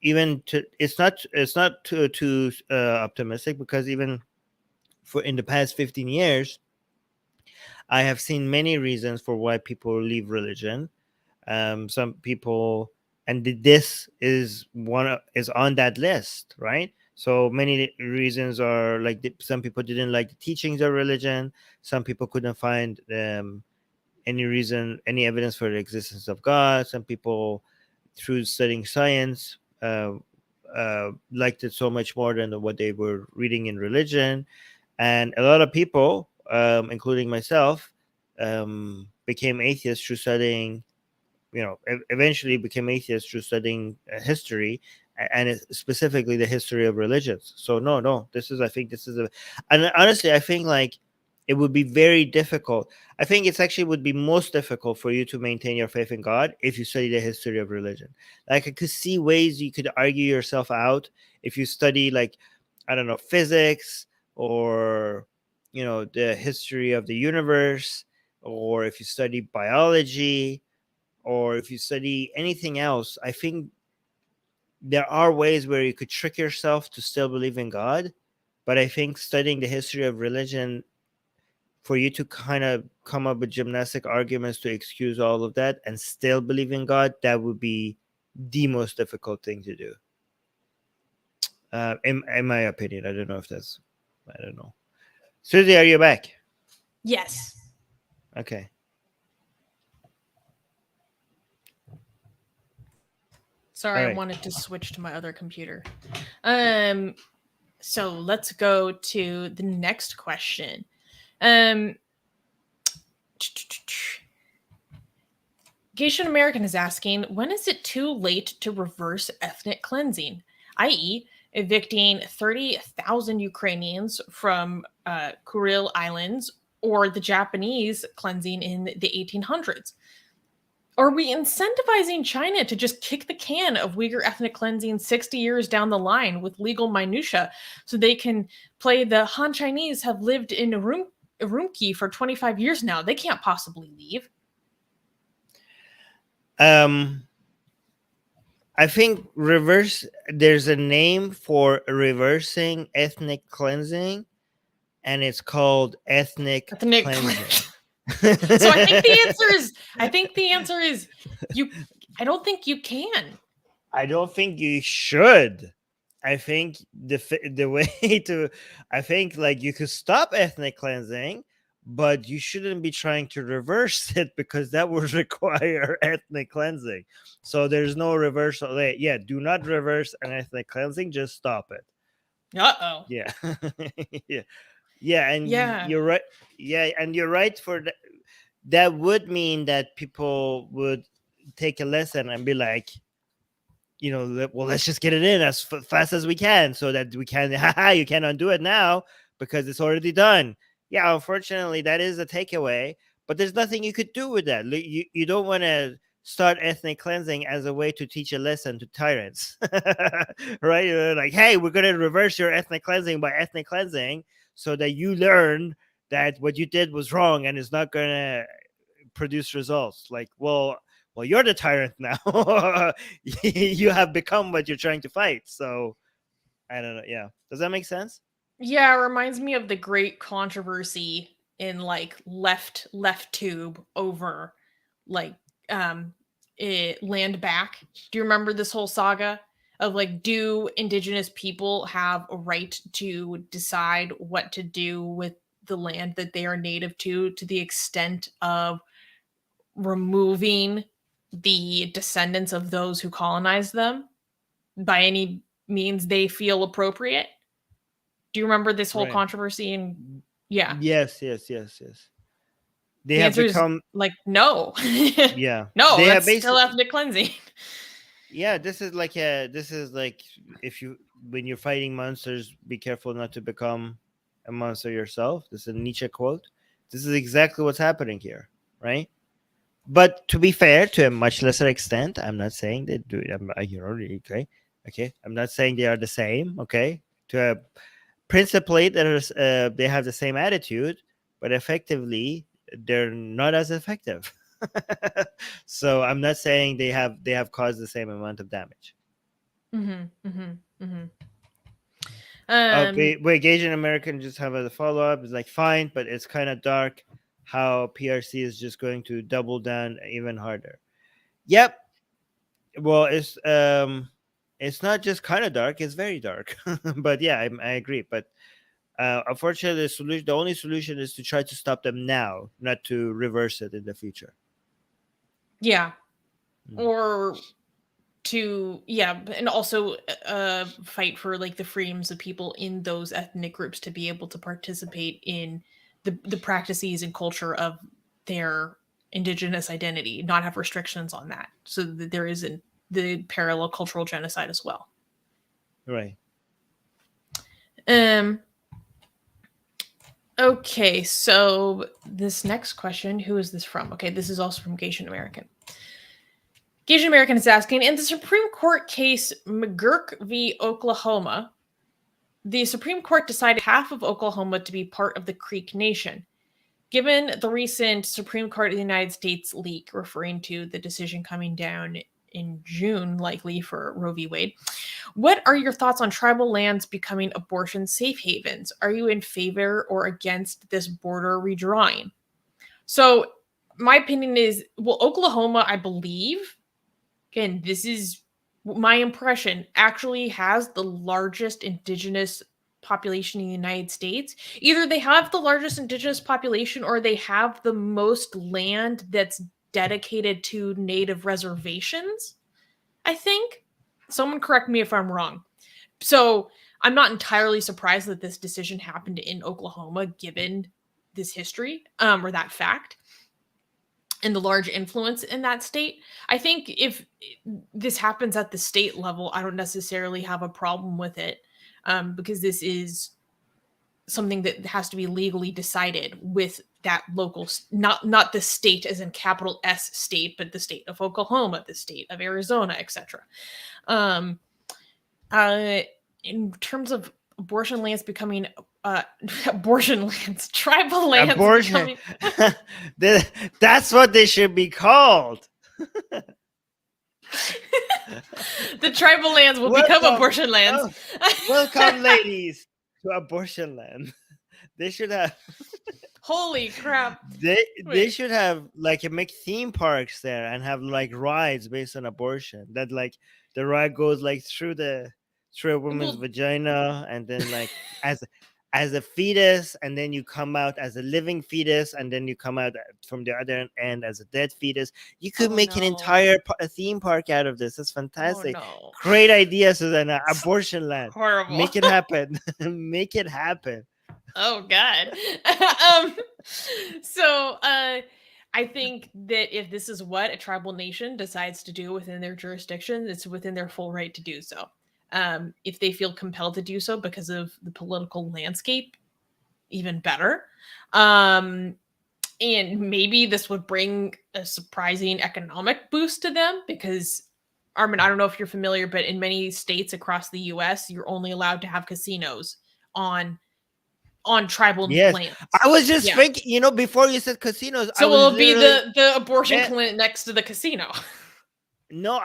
even to it's not too optimistic, because even for in the past 15 years, I have seen many reasons for why people leave religion. Some people, and this is is on that list, right? So many reasons are like, some people didn't like the teachings of religion. Some people couldn't find any evidence for the existence of God. Some people, through studying science, liked it so much more than what they were reading in religion. And a lot of people, including myself, became atheists through studying, eventually became atheists through studying history, and specifically the history of religions. So no, I think this is and honestly, I think, like, it would be very difficult. I think it's actually would be most difficult for you to maintain your faith in God if you study the history of religion. Like, I could see ways you could argue yourself out if you study, like, I don't know, physics, or the history of the universe, or if you study biology, or if you study anything else. I think there are ways where you could trick yourself to still believe in God. But I think studying the history of religion, for you to kind of come up with gymnastic arguments to excuse all of that and still believe in God, that would be the most difficult thing to do. In my opinion, I don't know if that's, I don't know. Susie, are you back? Yes. Okay. Sorry, All I right. wanted to switch to my other computer. So let's go to the next question. Geisha American is asking, when is it too late to reverse ethnic cleansing, i.e., evicting 30,000 Ukrainians from Kuril Islands, or the Japanese cleansing in the 1800s? Are we incentivizing China to just kick the can of Uyghur ethnic cleansing 60 years down the line with legal minutia so they can play the Han Chinese have lived in Urumqi for 25 years now? They can't possibly leave. I think there's a name for reversing ethnic cleansing, and it's called ethnic cleansing. So I think the answer is I don't think you can. I don't think you should. I think the way to, I think, like, you could stop ethnic cleansing, but you shouldn't be trying to reverse it, because that would require ethnic cleansing. So there's no reversal. Yeah, do not reverse an ethnic cleansing. Just stop it. Uh-oh. Yeah. Yeah, and Yeah. you're right. Yeah, and you're right for that. That would mean that people would take a lesson and be like, well, let's just get it in as fast as we can, so that we can, you can't undo it now because it's already done. Yeah, unfortunately, that is a takeaway, but there's nothing you could do with that. You don't want to start ethnic cleansing as a way to teach a lesson to tyrants, right? Like, hey, we're going to reverse your ethnic cleansing by ethnic cleansing so that you learn that what you did was wrong and it's not going to produce results. Like, well, you're the tyrant now. You have become what you're trying to fight. So I don't know. Yeah. Does that make sense? Yeah, it reminds me of the great controversy in like left tube over like land back. Do you remember this whole saga of like, do indigenous people have a right to decide what to do with the land that they are native to the extent of removing the descendants of those who colonized them by any means they feel appropriate? Do you remember this whole Right. controversy? And yeah, Yes. They the have answer is become, like no. yeah. No, They have that's still ethnic cleansing. Yeah, this is like if you, when you're fighting monsters, be careful not to become a monster yourself. This is a Nietzsche quote. This is exactly what's happening here, right? But to be fair, to a much lesser extent, I'm not saying they do. Okay. I'm not saying they are the same. Okay, to a principally, they have the same attitude, but effectively, they're not as effective. So I'm not saying they have caused the same amount of damage. Wait, Asian American just have a follow up. It's like fine, but it's kind of dark. How PRC is just going to double down even harder. Yep. Well, it's not just kind of dark; it's very dark. But yeah, I agree. But unfortunately, the only solution is to try to stop them now, not to reverse it in the future. Yeah. Or to, yeah, and also fight for like the freedoms of people in those ethnic groups to be able to participate in the practices and culture of their indigenous identity, not have restrictions on that, so that there isn't the parallel cultural genocide as well. Right. Okay, so this next question, who is this from? Okay, this is also from Asian American. Asian American is asking, in the Supreme Court case McGurk v. Oklahoma, the Supreme Court decided half of Oklahoma to be part of the Creek Nation. Given the recent Supreme Court of the United States leak, referring to the decision coming down in June, likely for Roe v. Wade, what are your thoughts on tribal lands becoming abortion safe havens? Are you in favor or against this border redrawing? So my opinion is, well, Oklahoma, I believe, again, this is my impression, actually has the largest indigenous population in the United States. Either they have the largest indigenous population or they have the most land that's dedicated to native reservations, I think. Someone correct me if I'm wrong. So I'm not entirely surprised that this decision happened in Oklahoma, given this history, or that fact, and the large influence in that state. I think if this happens at the state level, I don't necessarily have a problem with it, because this is something that has to be legally decided with that local, not the state as in capital S state, but the state of Oklahoma, the state of Arizona, etc. In terms of abortion lands becoming abortion lands, tribal lands Abortion. becoming... That's what they should be called. The tribal lands will become abortion lands. Welcome, ladies, to abortion land. They should have. Holy crap! They should have like make theme parks there and have like rides based on abortion. That like the ride goes like through a woman's vagina, and then like as a fetus, and then you come out as a living fetus, and then you come out from the other end as a dead fetus. You could make an entire theme park out of this. That's fantastic. Great idea, Susanna. Abortion land. Horrible. Make it happen. Make it happen. Oh God. So I think that if this is what a tribal nation decides to do within their jurisdiction, it's within their full right to do so. If they feel compelled to do so because of the political landscape, even better. And maybe this would bring a surprising economic boost to them because, Armin, I don't know if you're familiar, but in many states across the US, you're only allowed to have casinos on tribal Yes, lands. I was just Yeah. thinking, before you said casinos, I So was it'll be literally the abortion yeah. clinic next to the casino. No.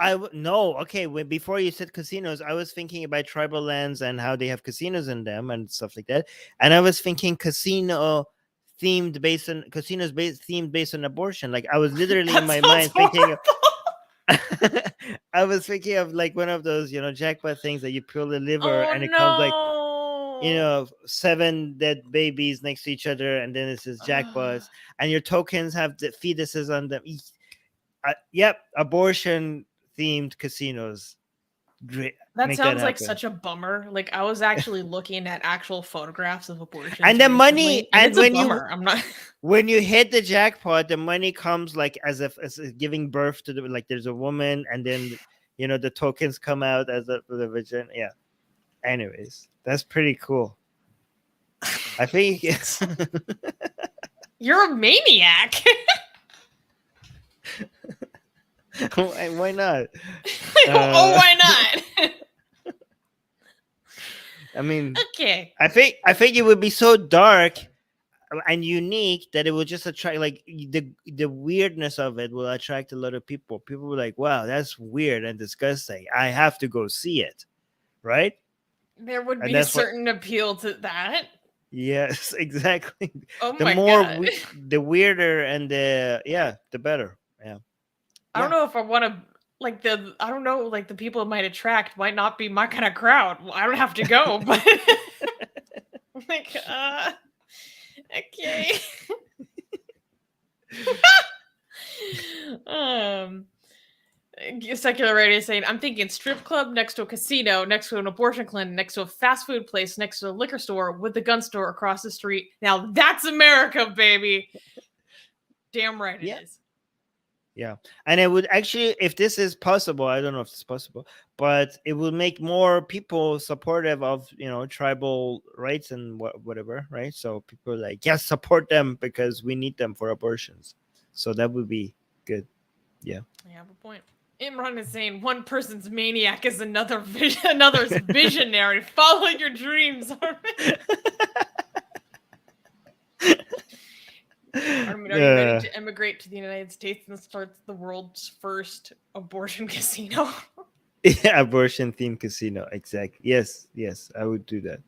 Okay, before you said casinos, I was thinking about tribal lands and how they have casinos in them and stuff like that. And I was thinking casinos themed based on abortion. Like I was literally in That my sounds mind thinking. horrible. I was thinking of like one of those, jackpot things that you pull the liver Oh and it comes like, no. 7 dead babies next to each other, and then it says jackpots, and your tokens have the fetuses on them. Yep, abortion themed casinos. Great. That Make sounds like happen. such a bummer. Like I was actually looking at actual photographs of abortions. And the money, recently, and it's a when bummer. I'm not. when you hit the jackpot, the money comes like as if giving birth to like there's a woman, and then the tokens come out as the vagina. Yeah. Anyways, that's pretty cool. I think You're a maniac. why not? Oh, why not? I mean, Okay. I think it would be so dark and unique that it will just attract, like the weirdness of it will attract a lot of people. People will be like, wow, that's weird and disgusting. I have to go see it, right? There would be a certain appeal to that. Yes, exactly. Oh The my more god. the weirder and the better. Yeah. I don't know if I want to like I don't know, like the people it might attract might not be my kind of crowd. Well, I don't have to go, but like okay. Secular radio saying, I'm thinking strip club next to a casino, next to an abortion clinic, next to a fast food place, next to a liquor store with the gun store across the street. Now that's America, baby. Damn right it is. Yeah. And it would actually, if this is possible, I don't know if it's possible, but it will make more people supportive of, tribal rights and whatever, right? So people are like, yes, support them because we need them for abortions. So that would be good. Yeah. I have a point. Imran is saying one person's maniac is another's visionary. Follow your dreams, Armin. Armin, are you ready to emigrate to the United States and start the world's first abortion casino? Yeah, abortion themed casino. Exactly. Yes, I would do that.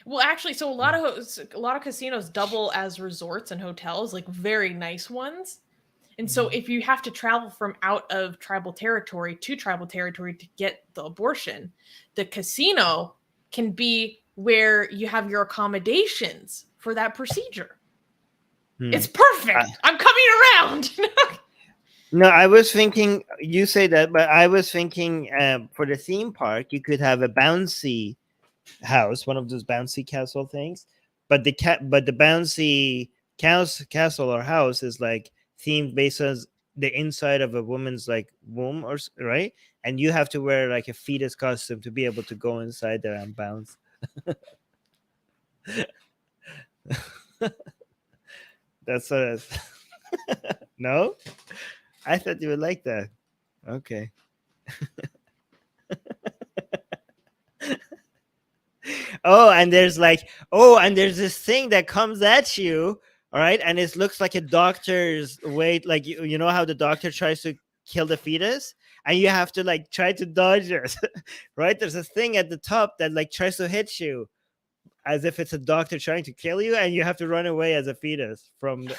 Well, actually, so a lot of casinos double as resorts and hotels, like very nice ones. And so if you have to travel from out of tribal territory to tribal territory to get the abortion, the casino can be where you have your accommodations for that procedure. It's perfect. I'm coming around. No, I was thinking, you say that, but I was thinking for the theme park, you could have a bouncy house, one of those bouncy castle things, but the bouncy castle or house is like themed based on the inside of a woman's like womb, or right, and you have to wear like a fetus costume to be able to go inside there and bounce. That's no, I thought you would like that. Okay. And there's this thing that comes at you, all right, and it looks like a doctor's weight, like you know how the doctor tries to kill the fetus and you have to like try to dodge it. Right, there's a thing at the top that like tries to hit you as if it's a doctor trying to kill you, and you have to run away as a fetus from the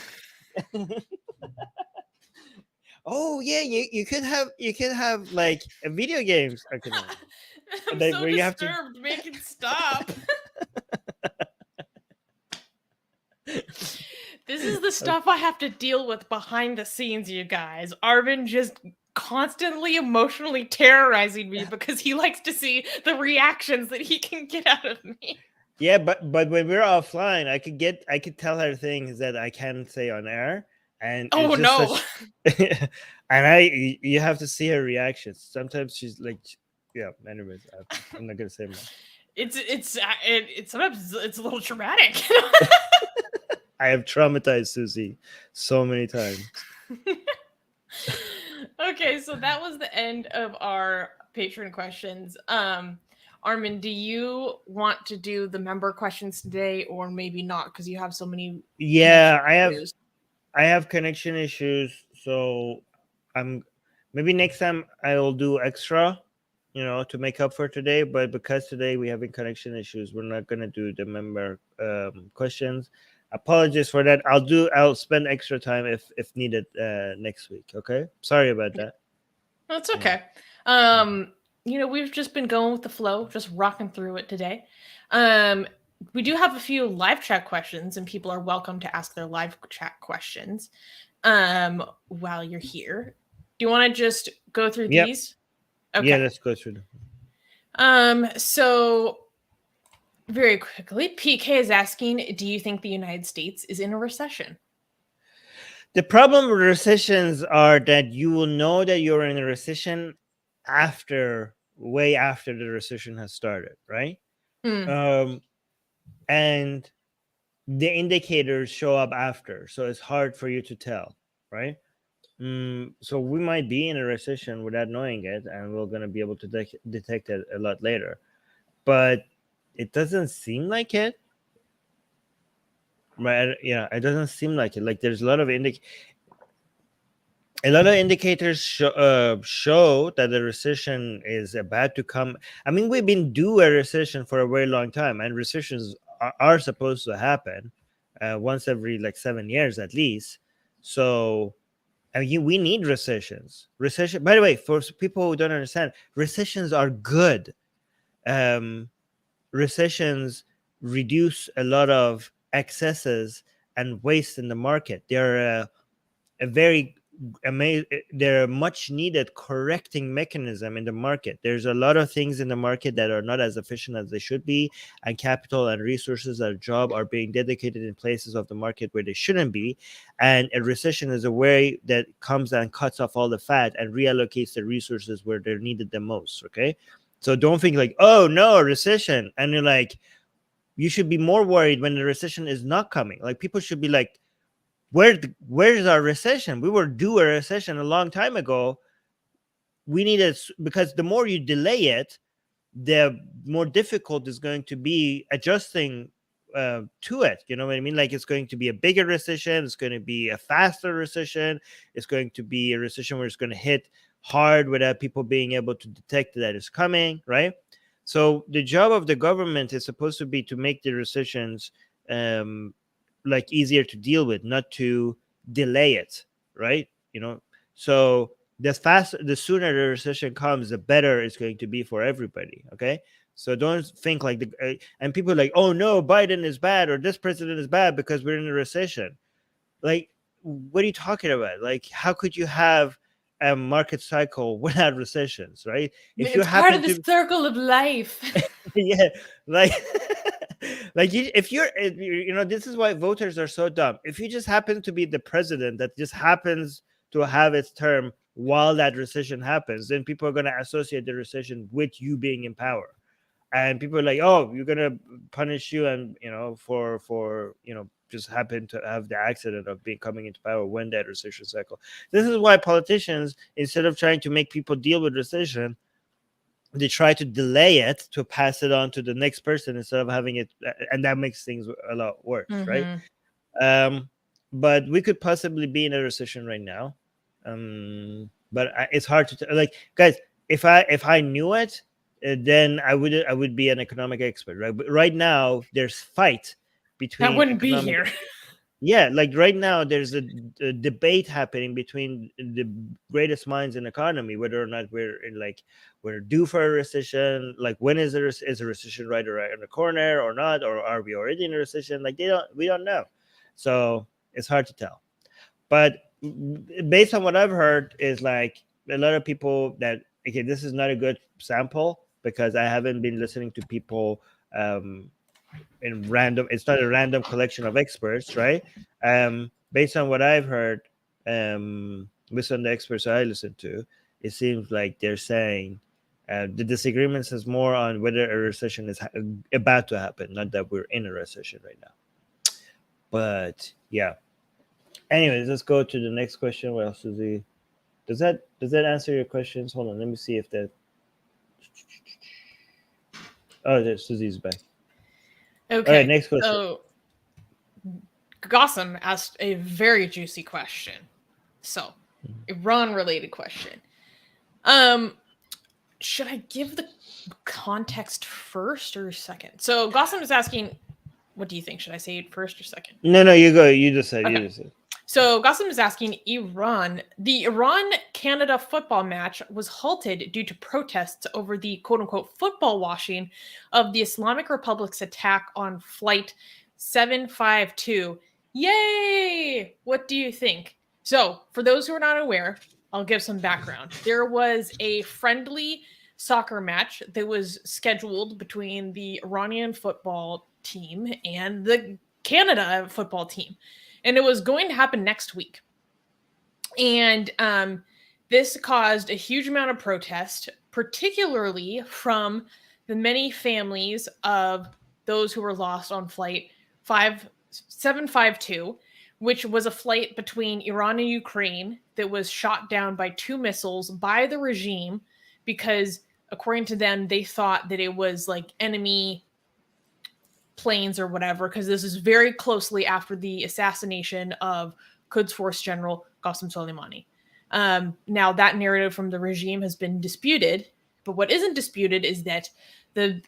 Oh yeah, you could have like video games. Okay, no. I'm Like, so where you disturbed. have to Make it stop. This is the stuff I have to deal with behind the scenes, you guys. Armin just constantly emotionally terrorizing me because he likes to see the reactions that he can get out of me. Yeah, but when we're offline, I could tell her things that I can't say on air, and oh no, and you have to see her reactions. Sometimes she's like, yeah. Anyways, I'm not gonna say much. It's sometimes it's a little traumatic. I have traumatized Susie so many times. Okay, so that was the end of our patron questions. Armin, do you want to do the member questions today, or maybe not because you have so many? Yeah, connection issues? I have connection issues, so I'm maybe next time I'll do extra, to make up for today. But because today we having connection issues, we're not gonna do the member questions. Apologies for that. I'll spend extra time if needed next week. Okay, sorry about that. That's Yeah. okay. We've just been going with the flow, just rocking through it today. We do have a few live chat questions, and people are welcome to ask their live chat questions while you're here. Do you want to just go through Yep. these? Okay. Yeah, let's go through them. So very quickly, PK is asking, do you think the United States is in a recession? The problem with recessions are that you will know that you're in a recession way after the recession has started, right? And the indicators show up after, so it's hard for you to tell, right? So we might be in a recession without knowing it, and we're going to be able to detect it a lot later, but it doesn't seem like it, right? Yeah, it doesn't seem like it. Like there's a lot of indicators show that the recession is about to come. I mean, we've been due a recession for a very long time, and recessions are supposed to happen once every 7 years at least. So, I mean, we need recessions. Recession. By the way, for people who don't understand, recessions are good. Recessions reduce a lot of excesses and waste in the market. They're a very they're a much needed correcting mechanism in the market. There's a lot of things in the market that are not as efficient as they should be, and capital and resources and job are being dedicated in places of the market where they shouldn't be. And a recession is a way that comes and cuts off all the fat and reallocates the resources where they're needed the most. Okay, so don't think oh no, a recession, and you're you should be more worried when the recession is not coming. People should be where's our recession? We were due a recession a long time ago. We need it, because the more you delay it, the more difficult it's going to be adjusting to it. You know what I mean? It's going to be a bigger recession. It's going to be a faster recession. It's going to be a recession where it's going to hit hard without people being able to detect that it's coming, right? So the job of the government is supposed to be to make the recessions easier to deal with, not to delay it, right? So the sooner the recession comes, the better it's going to be for everybody. Okay, so don't think and people are oh no, Biden is bad or this president is bad because we're in a recession. What are you talking about? How could you have a market cycle without recessions, right? If it's part of the circle of life. Yeah, if you're this is why voters are so dumb. If you just happen to be the president that just happens to have its term while that recession happens, then people are going to associate the recession with you being in power, and people are oh, you're going to punish you, and for just happen to have the accident of coming into power when that recession cycle. This is why politicians, instead of trying to make people deal with recession, they try to delay it to pass it on to the next person instead of having it, and that makes things a lot worse, right? But we could possibly be in a recession right now, but it's hard to guys, if I knew it, then I would be an economic expert, right? But right now there's fight between I wouldn't be here. Yeah, right now there's a debate happening between the greatest minds in economy whether or not we're due for a recession. When is a recession right around the corner or not, or are we already in a recession? We don't know, so it's hard to tell. But based on what I've heard is a lot of people that, okay, this is not a good sample because I haven't been listening to people it's not a random collection of experts, right? Based on what I've heard, based on the experts I listen to, it seems like they're saying the disagreements is more on whether a recession is about to happen, not that we're in a recession right now. But yeah. Anyways, let's go to the next question. What else is he? Does that answer your questions? Hold on, let me see if that. Oh, there's Susie's back. Okay. All right, next question. So Gossam asked a very juicy question. So, Iran-related question. Should I give the context first or second? So Gossam is asking, what do you think? Should I say it first or second? No, you go. You just said. Okay. You just said. So Gossam is asking Iran. The Iran-Canada football match was halted due to protests over the quote-unquote football washing of the Islamic Republic's attack on Flight 752. Yay! What do you think? So, for those who are not aware, I'll give some background. There was a friendly soccer match that was scheduled between the Iranian football team and the Canada football team. And it was going to happen next week. And this caused a huge amount of protest, particularly from the many families of those who were lost on Flight 752, which was a flight between Iran and Ukraine that was shot down by 2 missiles by the regime because, according to them, they thought that it was like enemy planes or whatever, because this is very closely after the assassination of Quds Force General Qasem Soleimani. Now, that narrative from the regime has been disputed, but what isn't disputed is that the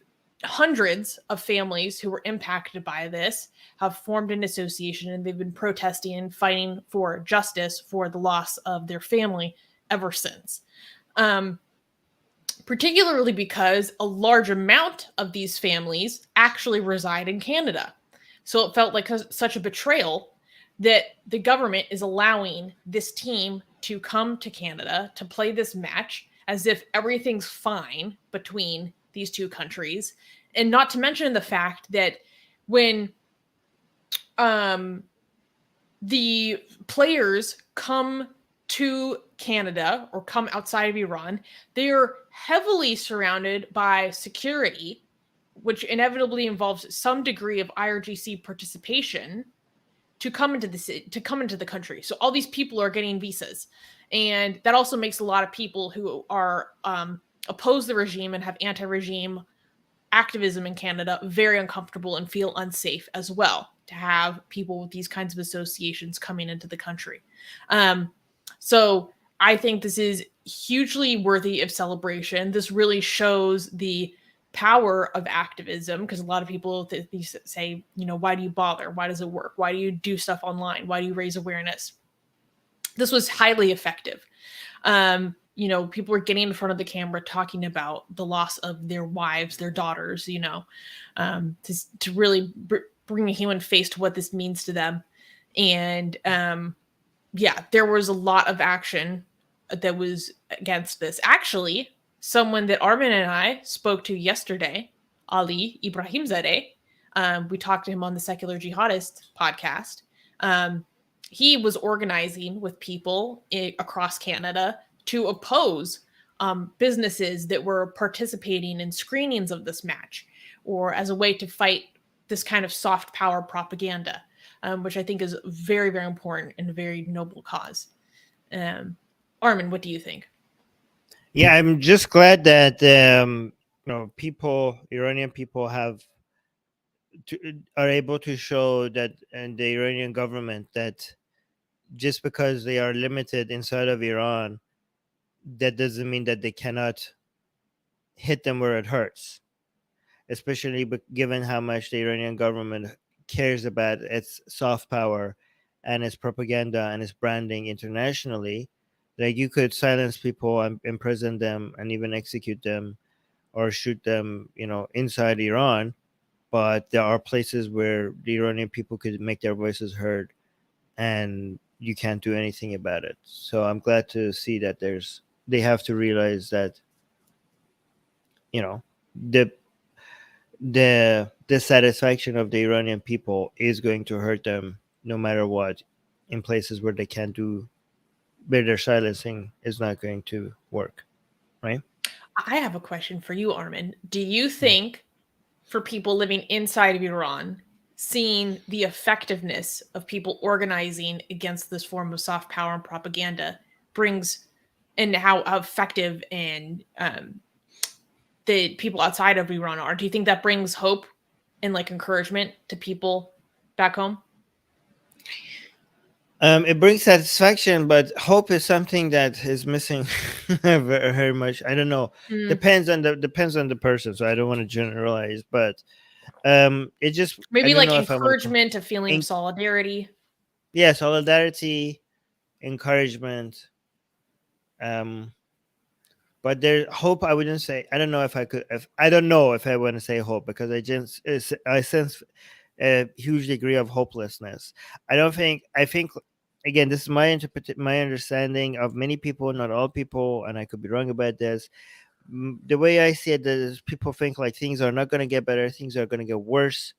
hundreds of families who were impacted by this have formed an association, and they've been protesting and fighting for justice for the loss of their family ever since. Particularly because a large amount of these families actually reside in Canada. So it felt like such a betrayal that the government is allowing this team to come to Canada to play this match as if everything's fine between these two countries. And not to mention the fact that when the players come to Canada or come outside of Iran, they are heavily surrounded by security, which inevitably involves some degree of IRGC participation to come into the country. So all these people are getting visas, and that also makes a lot of people who are oppose the regime and have anti-regime activism in Canada very uncomfortable and feel unsafe as well to have people with these kinds of associations coming into the country. So I think this is hugely worthy of celebration. This really shows the power of activism, because a lot of people say, why do you bother? Why does it work? Why do you do stuff online? Why do you raise awareness? This was highly effective. People were getting in front of the camera talking about the loss of their wives, their daughters, to really bring a human face to what this means to them. And there was a lot of action that was against this. Actually, someone that Armin and I spoke to yesterday, Ali Ibrahimzadeh, we talked to him on the Secular Jihadist podcast. He was organizing with people across Canada to oppose businesses that were participating in screenings of this match, or as a way to fight this kind of soft power propaganda, which I think is very, very important and a very noble cause. Armin, what do you think? Yeah, I'm just glad that Iranian people are able to show that, and the Iranian government, that just because they are limited inside of Iran, that doesn't mean that they cannot hit them where it hurts. Especially given how much the Iranian government cares about its soft power and its propaganda and its branding internationally, that you could silence people and imprison them and even execute them or shoot them, inside Iran. But there are places where the Iranian people could make their voices heard, and you can't do anything about it. So I'm glad to see that they have to realize that, the dissatisfaction of the Iranian people is going to hurt them no matter what, in places where they can't do, where their silencing is not going to work, right? I have a question for you, Armin. Do you think for people living inside of Iran seeing the effectiveness of people organizing against this form of soft power and propaganda brings, and how effective and the people outside of Iran are. Do you think that brings hope and like encouragement to people back home? It brings satisfaction, but hope is something that is missing very, very much. I don't know. Depends on the person, so I don't want to generalize, but it just I Maybe don't like know if I want to. encouragement, a feeling of solidarity. Yeah, solidarity, encouragement. But there hope. I wouldn't say. I don't know if I could. I don't know if I want to say hope, because I sense a huge degree of hopelessness. I don't think. I think, again, this is my understanding of many people, not all people, and I could be wrong about this. The way I see it is people think like things are not going to get better, things are going to get worse,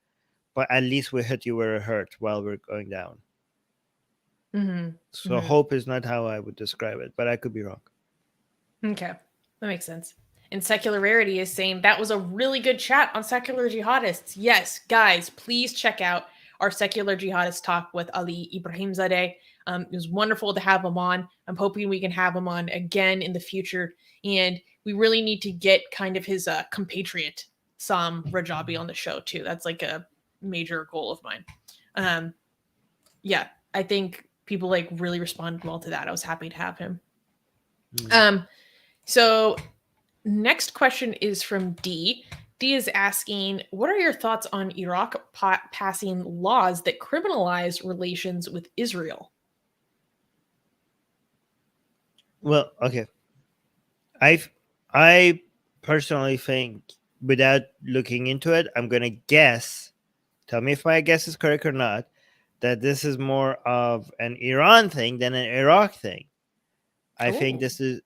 but at least we hit you where it hurt while we're going down. So hope is not how I would describe it, but I could be wrong. Okay, that makes sense. And Secularity is saying that was a really good chat on secular jihadists. Yes, guys, please check out our secular jihadist talk with Ali Ibrahimzadeh. It was wonderful to have him on. I'm hoping we can have him on again in the future. And we really need to get kind of his compatriot, Sam Rajabi, on the show too. That's like a major goal of mine. Yeah, I think people like really responded well to that. I was happy to have him. So next question is from D. D is asking, what are your thoughts on Iraq passing laws that criminalize relations with Israel? Well, okay. I personally think, without looking into it, I'm going to guess, tell me if my guess is correct or not, that this is more of an Iran thing than an Iraq thing. I think this is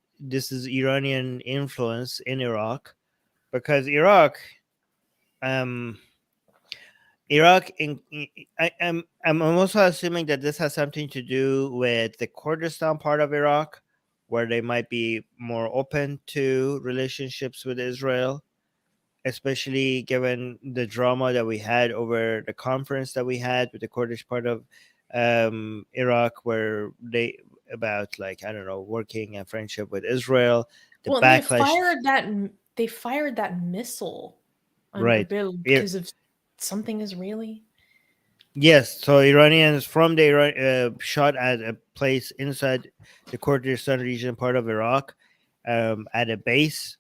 Iranian influence in Iraq, because Iraq, I'm also assuming that this has something to do with the Kurdistan part of Iraq, where they might be more open to relationships with Israel, especially given the drama that we had over the conference that we had with the Kurdish part of Iraq, where they about, like, I don't know, working and friendship with Israel. The backlash. They fired that missile on Right. Erbil because of something Israeli. Yes, so Iranians from the Iran shot at a place inside the Kurdistan region, part of Iraq, at a base,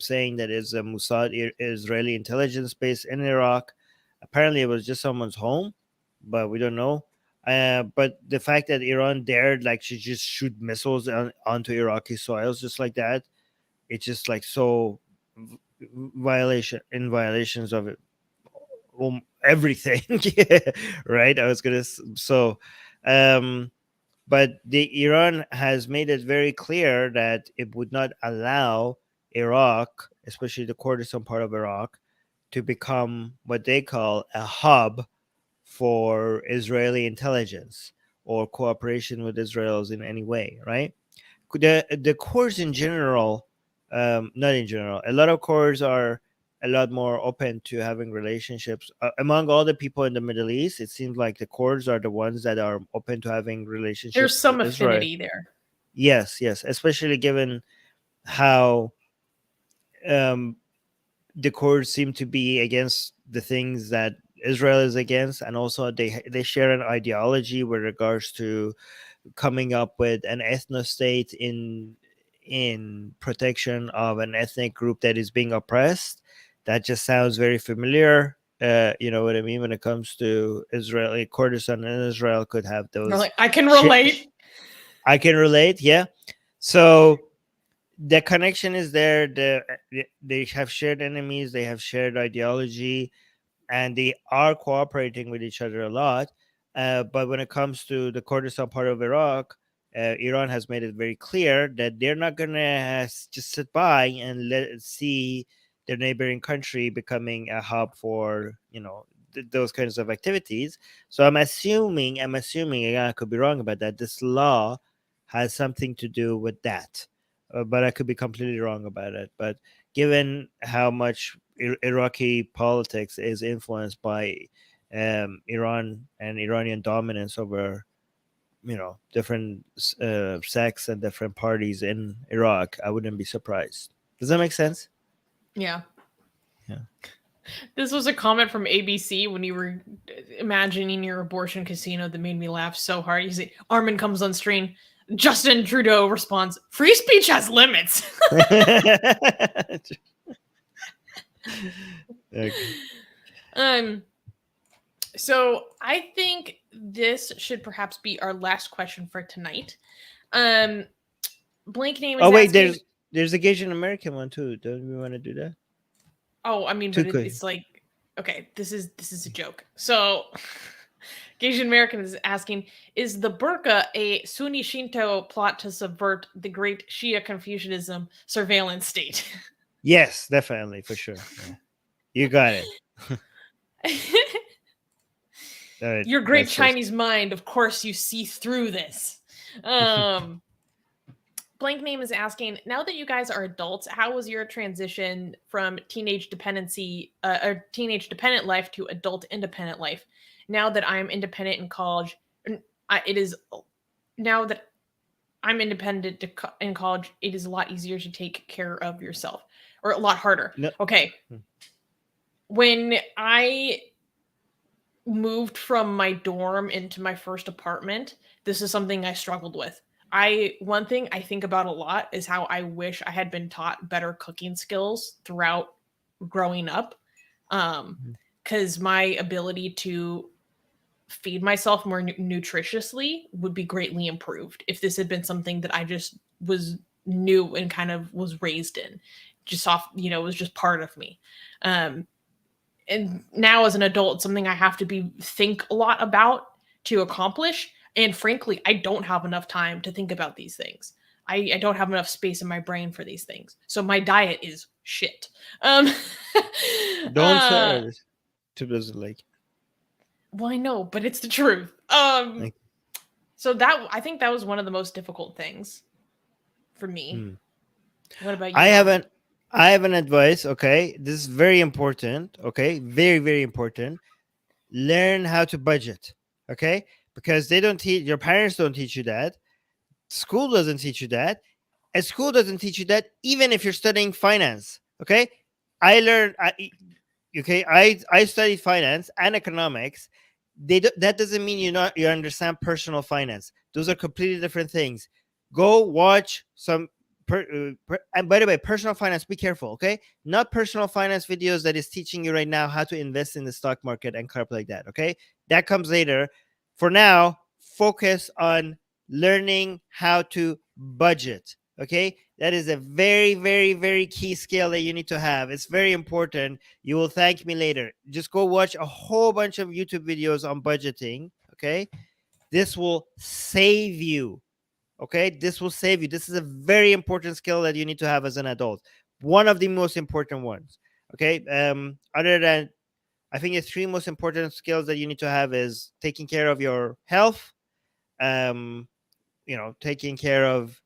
saying that it's a Mossad Israeli intelligence base in Iraq. Apparently, it was just someone's home, but we don't know. But the fact that Iran dared, like, to just shoot missiles onto Iraqi soils just like that, it's just like so violations of it. Everything. Right, I was gonna but the Iran has made it very clear that it would not allow Iraq, especially the Kurdistan part of Iraq, to become what they call a hub for Israeli intelligence or cooperation with Israel's in any way, right? The Kurds in general, not in general, a lot of Kurds are a lot more open to having relationships among all the people in the Middle East. It seems like the Kurds are the ones that are open to having relationships. There's some with affinity Israel. there. Yes, especially given how the Kurds seem to be against the things that Israel is against, and also they share an ideology with regards to coming up with an ethno state in protection of an ethnic group that is being oppressed. That just sounds very familiar. You know what I mean when it comes to Israeli Kurdistan, and Israel could have those. Like, I can relate. I can relate. Yeah. So the connection is there. They have shared enemies. They have shared ideology, and they are cooperating with each other a lot. But when it comes to the Kurdistan part of Iraq, Iran has made it very clear that they're not going to just sit by and see their neighboring country becoming a hub for, those kinds of activities. So I'm assuming, again, I could be wrong about that, this law has something to do with that. But I could be completely wrong about it. But given how much Iraqi politics is influenced by Iran and Iranian dominance over, different sects and different parties in Iraq, I wouldn't be surprised. Does that make sense? Yeah. Yeah. This was a comment from ABC when you were imagining your abortion casino that made me laugh so hard. You say, Armin comes on stream. Justin Trudeau responds, free speech has limits. Okay. So I think this should perhaps be our last question for tonight. Blank name is Oh wait, asking, there's a Asian American one too. Don't we want to do that? oh, I mean, but it's like, okay, this is a joke. So Asian American is asking, is the burqa a Sunni Shinto plot to subvert the great Shia Confucianism surveillance state? Yes, definitely, for sure. Yeah. You got it. Your great Chinese mind, of course, you see through this. Blank name is asking, now that you guys are adults, how was your transition from teenage dependency or teenage dependent life to adult independent life? Now that I'm independent in college, now that I'm independent in college, it is a lot easier to take care of yourself, or a lot harder. No. Okay. When I moved from my dorm into my first apartment, this is something I struggled with. One thing I think about a lot is how I wish I had been taught better cooking skills throughout growing up. Because my ability to feed myself more nutritiously would be greatly improved if this had been something that I just was new and kind of was raised in, just off, it was just part of me. And now as an adult, it's something I have to think a lot about to accomplish. And frankly, I don't have enough time to think about these things. I don't have enough space in my brain for these things. So my diet is shit. Don't say it. Too busy, like. Well, I know, but it's the truth. So I think that was one of the most difficult things for me. What about you? I have an advice. Okay, this is very important. Okay, very, very important. Learn how to budget. Okay, because they don't teach, your parents don't teach you that. School doesn't teach you that. And school doesn't teach you that, even if you're studying finance. Okay, I studied finance and economics. That doesn't mean you understand personal finance. Those are completely different things. Go watch some and by the way, personal finance, be careful, okay? Not personal finance videos that is teaching you right now how to invest in the stock market and crap like that, okay? That comes later. For now, focus on learning how to budget, okay? That is a very, very, very key skill that you need to have. It's very important. You will thank me later. Just go watch a whole bunch of YouTube videos on budgeting, okay? This will save you. Okay, this will save you. This is a very important skill that you need to have as an adult. One of the most important ones. Okay. Other than, I think the three most important skills that you need to have is taking care of your health, taking care of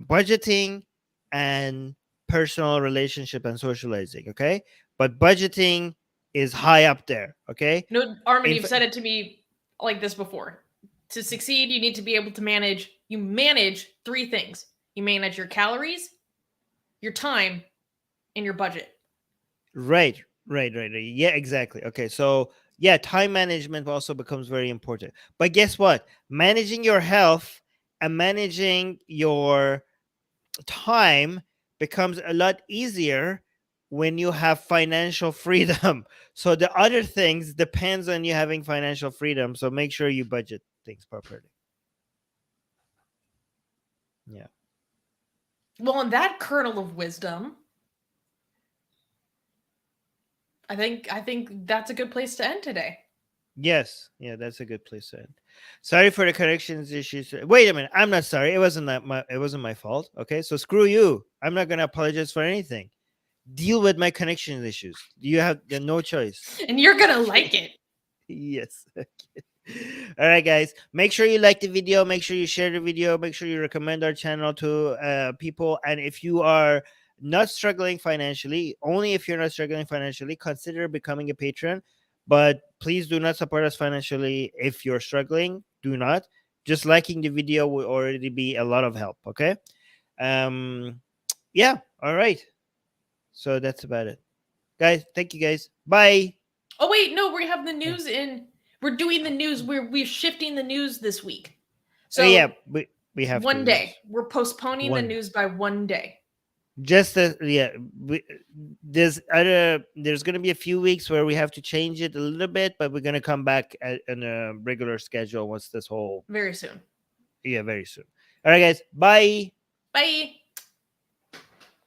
budgeting, and personal relationship and socializing. Okay, but budgeting is high up there. Okay. No, Armin, you've said it to me like this before. To succeed, you need to be able to manage three things. You manage your calories, your time, and your budget. Right. Yeah, exactly. Okay, so yeah, time management also becomes very important. But guess what? Managing your health and managing your time becomes a lot easier when you have financial freedom. So the other things depends on you having financial freedom. So make sure you budget things properly. Yeah. Well, on that kernel of wisdom, I think that's a good place to end today. Yes. Yeah, that's a good place to end. Sorry for the connections issues. Wait a minute. I'm not sorry. It wasn't my fault. Okay. So screw you. I'm not gonna apologize for anything. Deal with my connection issues. You have no choice. And you're gonna like it. Yes. All right, guys. Make sure you like the video. Make sure you share the video. Make sure you recommend our channel to people. And if you are not struggling financially, only if you're not struggling financially, consider becoming a patron. But please do not support us financially if you're struggling. Do not. Just liking the video will already be a lot of help. Okay. Yeah. All right. So that's about it, guys. Thank you, guys. Bye. Oh wait, no, we have the news in. We're doing the news. We're shifting the news this week. So yeah, we have one to. day. We're postponing the One. news by one day. Just there's gonna be a few weeks where we have to change it a little bit, but we're gonna come back in a regular schedule once this whole Very soon. very soon. All right, guys. Bye. Bye.